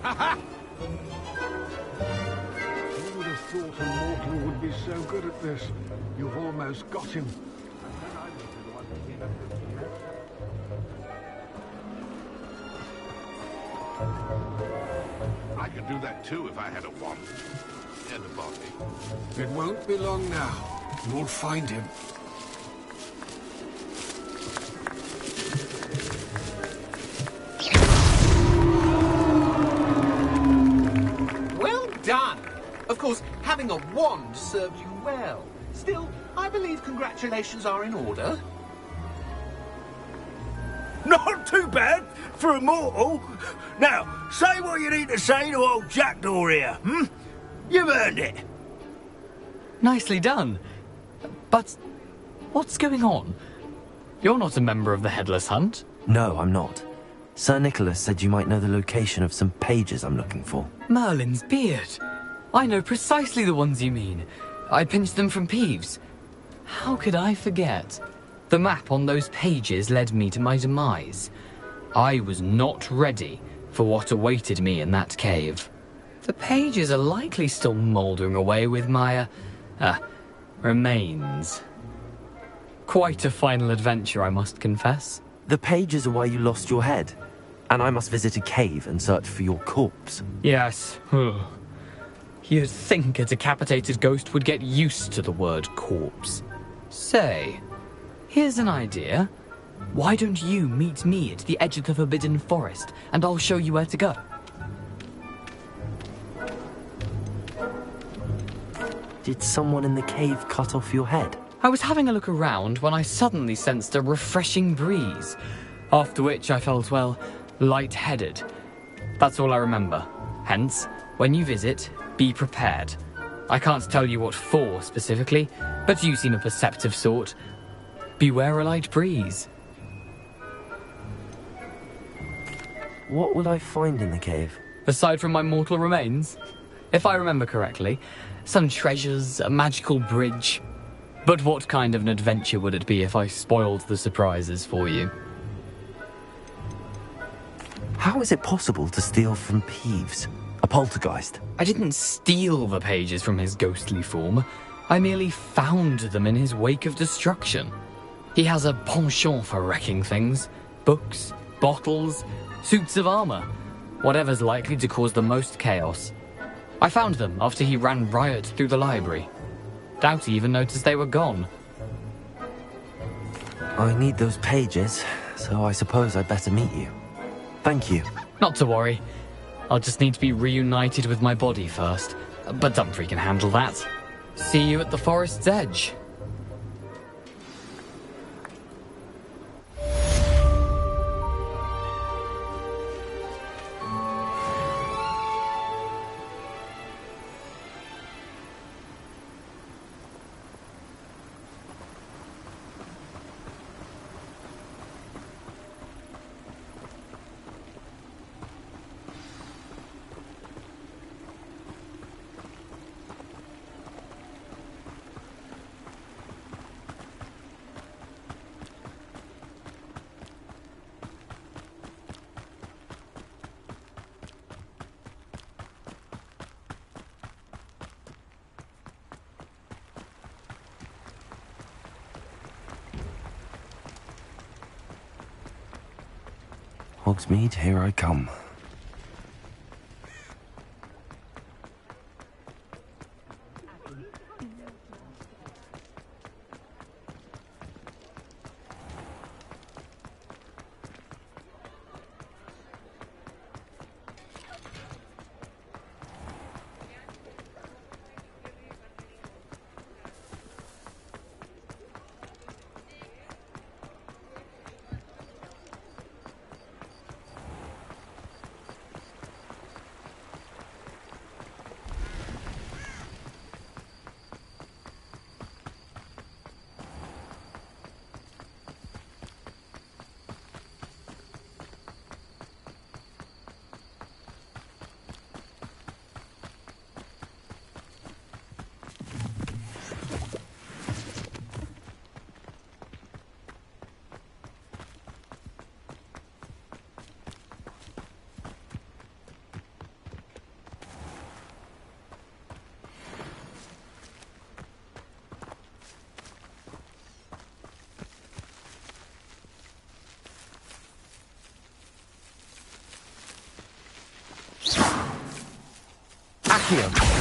Ha-ha! Who would have thought a mortal would be so good at this? You've almost got him. And then I will be the one to clean up this mess. I could do that too if I had a wand. And a body. It won't be long now. You'll find him. Well done! Of course, having a wand served you well. Still, I believe congratulations are in order. Not too bad for a mortal. Now, say what you need to say to old Jackdaw here, hmm? You've earned it. Nicely done. But what's going on? You're not a member of the Headless Hunt. No, I'm not. Sir Nicholas said you might know the location of some pages I'm looking for. Merlin's beard. I know precisely the ones you mean. I pinched them from Peeves. How could I forget? The map on those pages led me to my demise. I was not ready for what awaited me in that cave. The pages are likely still mouldering away with my, remains. Quite a final adventure, I must confess. The pages are why you lost your head, and I must visit a cave and search for your corpse. Yes. You'd think a decapitated ghost would get used to the word corpse. Say, here's an idea. Why don't you meet me at the edge of the Forbidden Forest, and I'll show you where to go? Did someone in the cave cut off your head? I was having a look around when I suddenly sensed a refreshing breeze, after which I felt, well, lightheaded. That's all I remember. Hence, when you visit, be prepared. I can't tell you what for specifically, but you seem a perceptive sort. Beware a light breeze. What will I find in the cave? Aside from my mortal remains, if I remember correctly, some treasures, a magical bridge. But what kind of an adventure would it be if I spoiled the surprises for you? How is it possible to steal from Peeves, a poltergeist? I didn't steal the pages from his ghostly form. I merely found them in his wake of destruction. He has a penchant for wrecking things. Books, bottles, suits of armor. Whatever's likely to cause the most chaos. I found them after he ran riot through the library. Doubt he even noticed they were gone. I need those pages, so I suppose I'd better meet you. Thank you. Not to worry. I'll just need to be reunited with my body first. But Dumfries can handle that. See you at the forest's edge. Hogsmeade, here I come. Accio.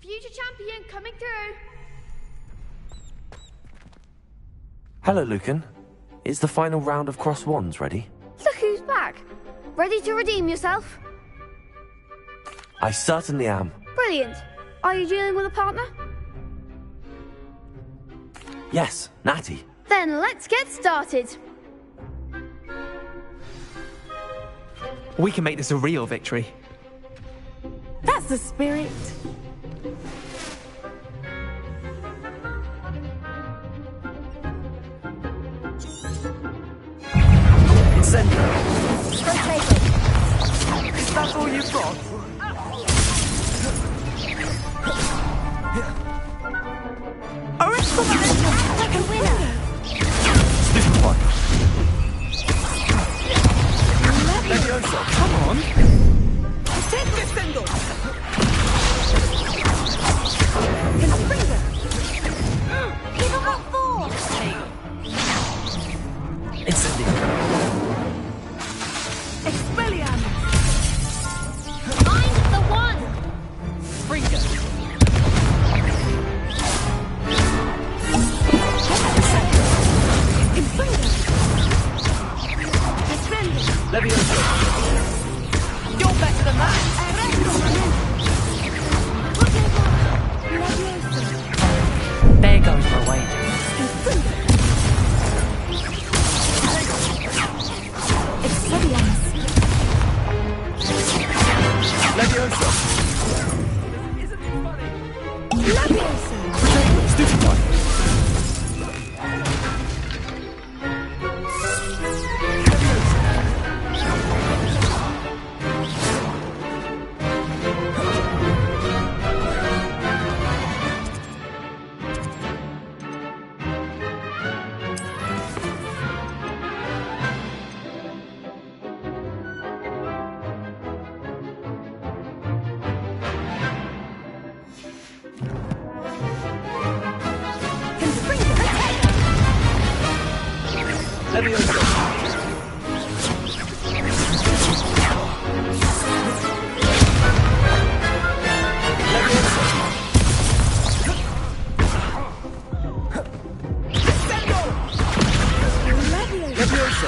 Future champion coming through. Hello, Lucan. Is the final round of Cross Wands ready? Look who's back. Ready to redeem yourself? I certainly am. Brilliant. Are you dealing with a partner? Yes, Natty. Then let's get started. We can make this a real victory. That's the spirit. Incendio. Is that all you've got? Like a winner. Stupefy. Leviosa, come on. Take this single. Give him what for? Incendio. Expelliarmus. I'm the one. Springer. Leviosa. You're better than that. There goes my wager. Leviosa. Isn't it funny? Leviosa. Stupefy. Leviosa. Leviosa.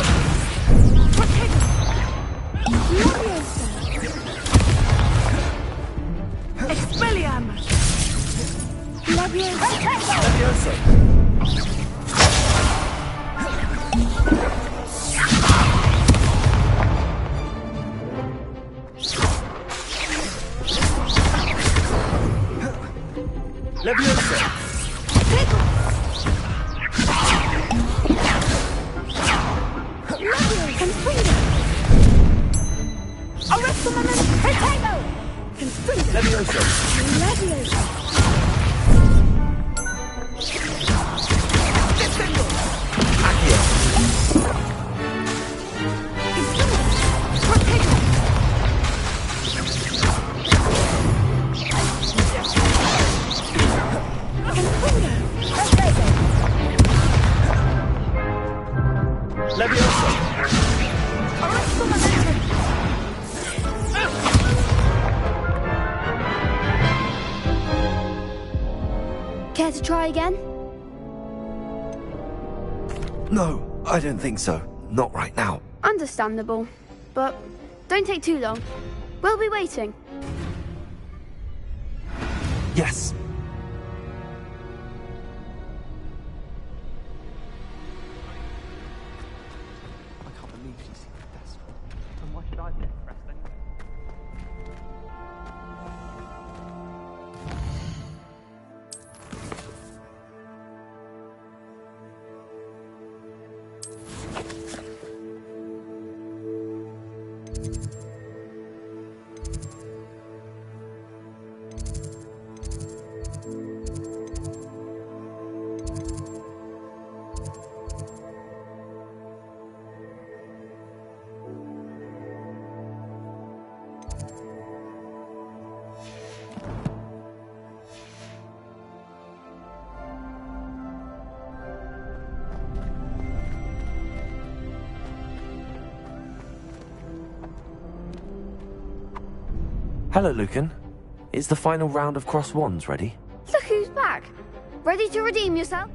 try again? No, I don't think so. Not right now. Understandable. But don't take too long. We'll be waiting. Yes. I can't believe she seemed desperate. And why should I be impressed anyway? Hello, Lucan. Is the final round of cross wands ready? Look who's back. Ready to redeem yourself?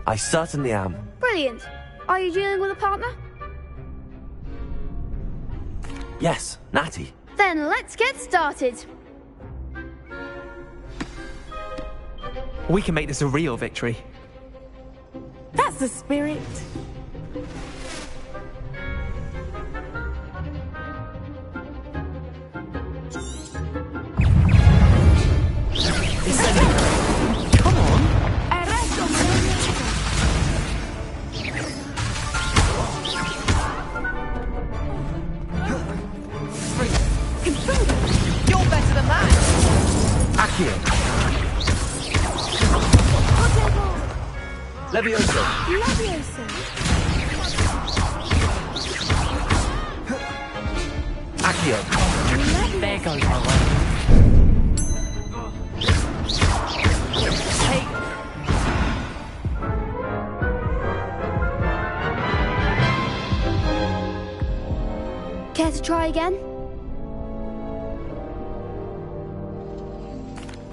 I certainly am. Brilliant. Are you dealing with a partner? Yes, Natty. Then let's get started. We can make this a real victory. That's the spirit. Come on. You're better than that. Accio. Levioso. Accio. There goes my way. Take. Care to try again?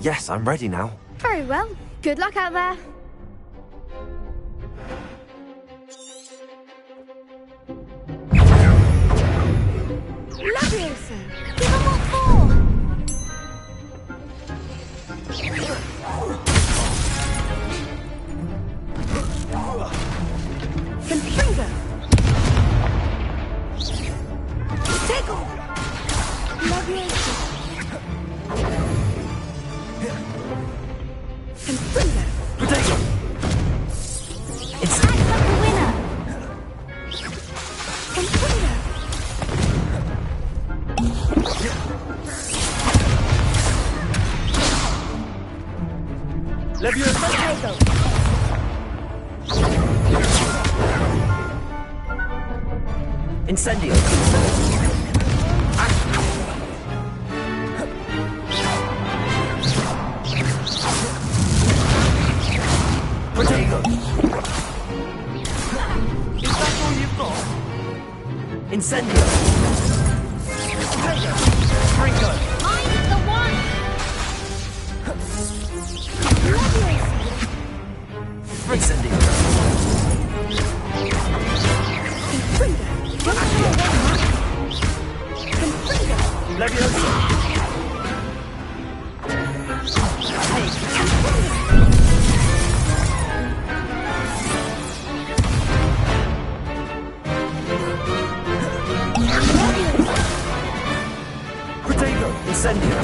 Yes, I'm ready now. Very well. Good luck out there. Levioso. Give them what for? Confringo. Tego. Levioso. Confringo. Potato. It's Act like a winner. Confringo. Levioso. Potato. Incendio. Potato. Is that all you've got? Incendio. Potato. Sprinkle. Mind the one. Incendio. Levioso. Potato. Incendio.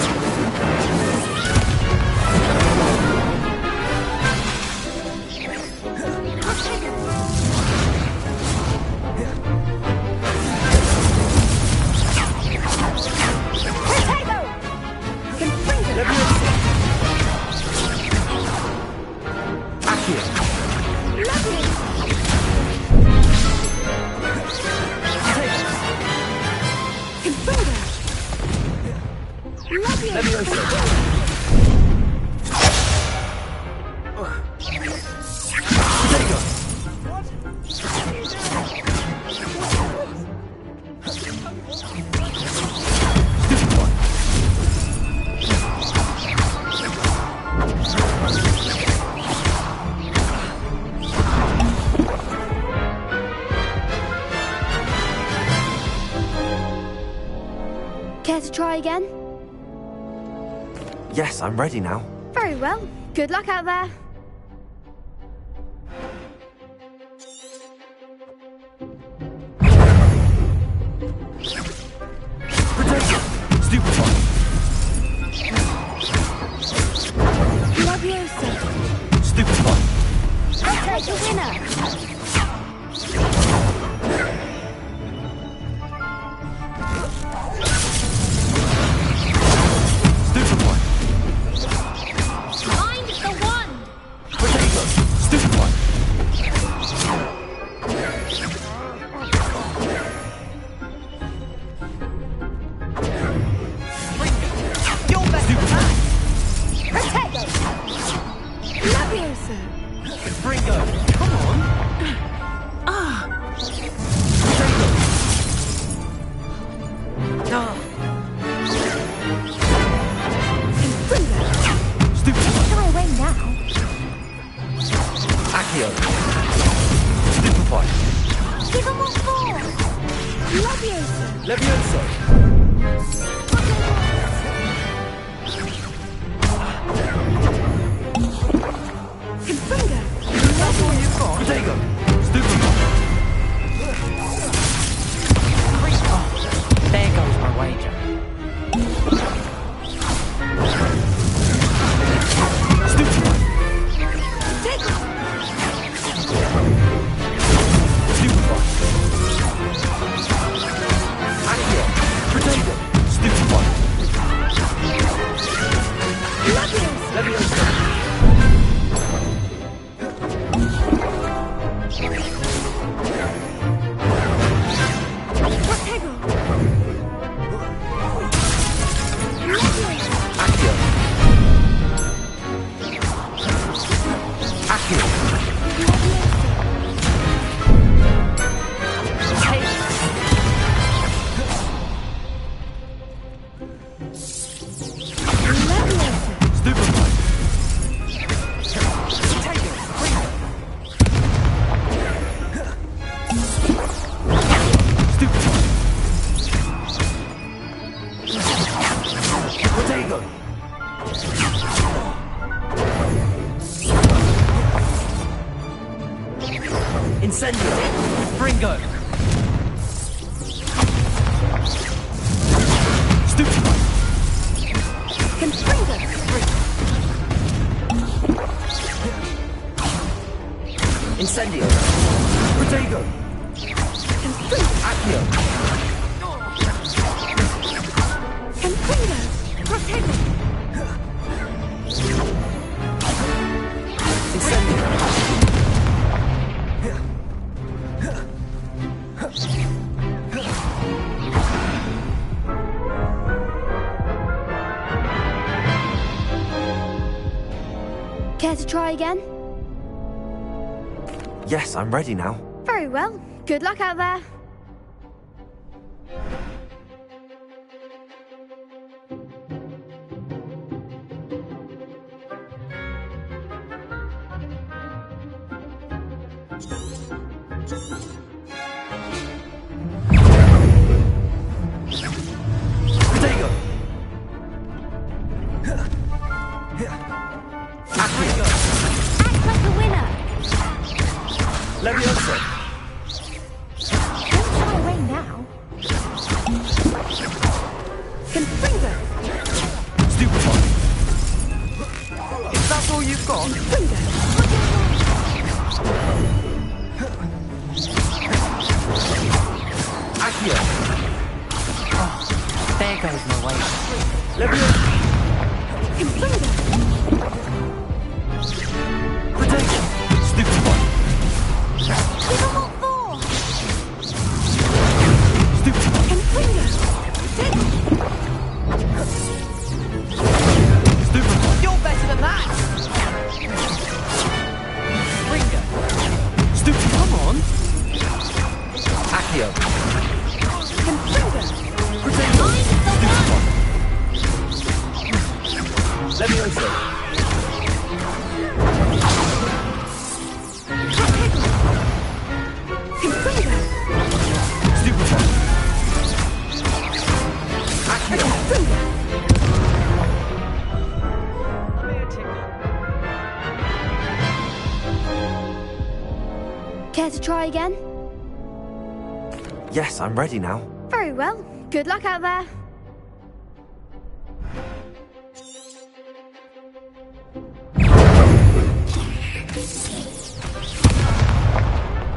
Care to try again? Yes, I'm ready now. Very well. Good luck out there. Stupefy! Leviosa. Stupefy! Take the winner. Stupefy! Find the one. Potato! Stupefy! You're better than that. Potato. Leviosa. Ringo! Come on! Ah. Potato! Ah! Stupefy! Shy away now. Accio! Stupefy! Give him what for. Leviosa. Levioso! Confringo. That's all you've got? Potato! Stupefy! There goes my wager. Stupefy! Stupefy! Accio! Potato! Stupefy! Levioso! Accio! Accio! Stupefy! Stupefy! Potato! Incendio! Ringo! Stupefy! Incendio! Potato! Accio! Incendio! Care to try again? Yes, I'm ready now. Very well. Good luck out there. Potato! Accio! Act like a winner. Levioso! Don't shy away now. Confringo. Stupefy! If that's all you've got? Accio! There goes my wager. Levioso! Confringo. Potato! Stupefy! Give him what for. Stupefy! Confringo. Stupefy! You're better than that! Ringo! Stupefy! Come on! Accio! Confringo. Potato! Stupefy! Levioso! Confringo. Stupefy! Accio! again? Yes, I'm ready now. Very well. Good luck out there.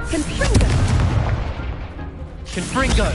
Confringo! Confringo!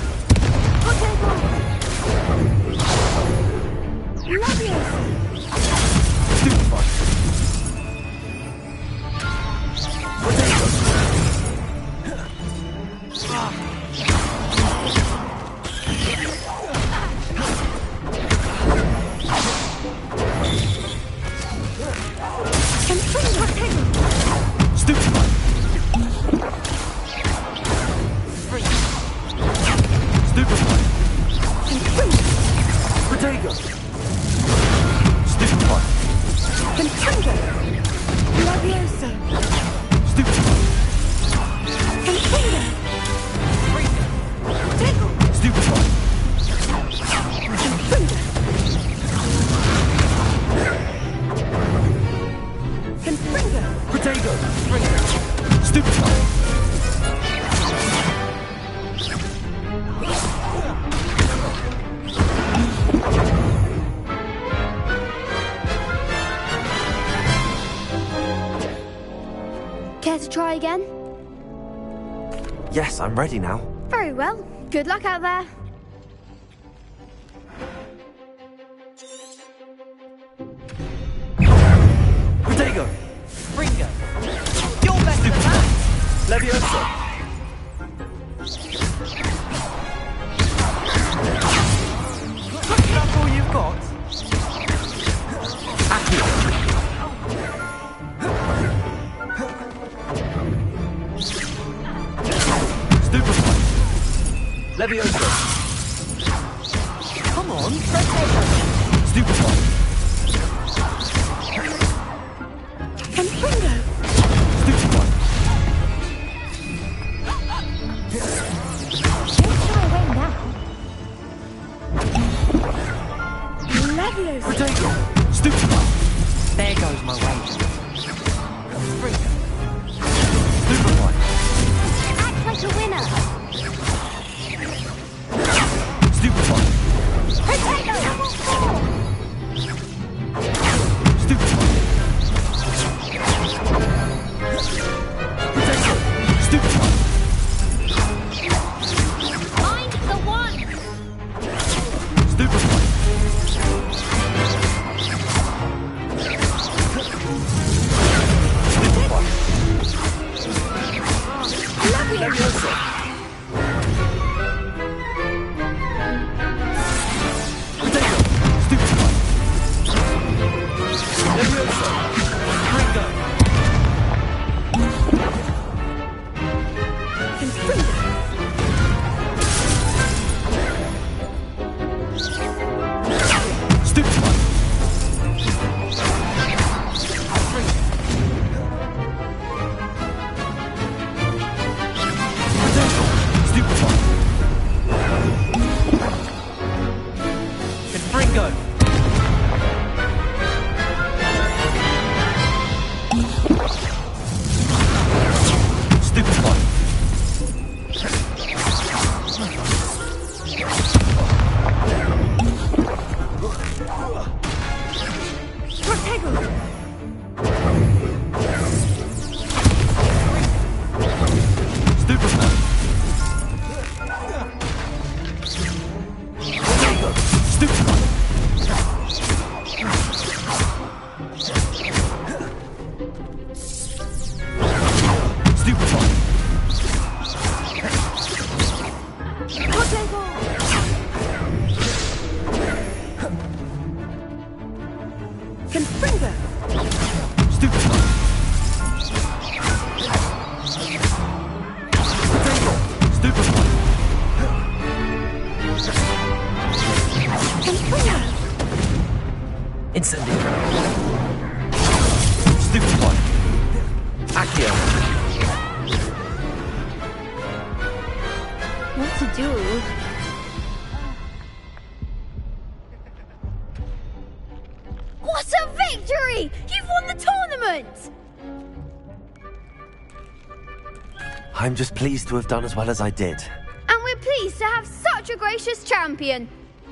Care to try again? Yes, I'm ready now. Very well. Good luck out there. Protego! Fringo! You're better than that! Leviosa! That's all you've got? Accio! Stupefy! Leviosa! Come on, Protego! Stupefy! Confringo! Stupefy! Don't shy away now. Leviosa! Protego! Stupefy! There goes my wager. Confringo! Stupefy! Act like a winner. Stupefy! Protego! Stupefy! Protego! Stupefy! Find the one. Stupefy! Leviosa! Protego! Stupefy! Leviosa! Ringo! Stupefy! Protego! Stupefy! Confringo! Stupefy! Stupefy! Protego! Stupefy! Stupefy! Confringo! Stupefy! Protego! Stupefy! Incendio. Stupefy! Accio! What to do? What a victory! You've won the tournament! I'm just pleased to have done as well as I did. And we're pleased to have such a gracious champion.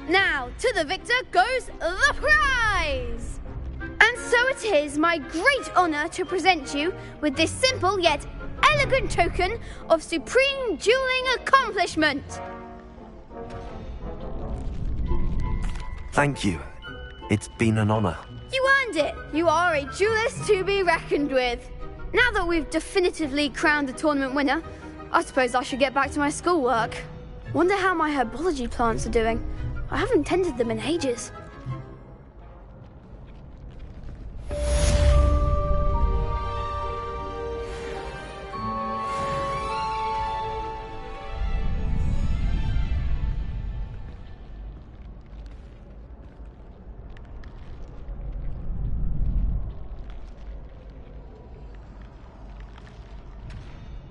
Now, to the victor goes the prize! And so it is my great honour to present you with this simple yet elegant token of supreme dueling accomplishment. Thank you. It's been an honour. You earned it. You are a duelist to be reckoned with. Now that we've definitively crowned the tournament winner, I suppose I should get back to my schoolwork. Wonder how my herbology plants are doing. I haven't tended them in ages.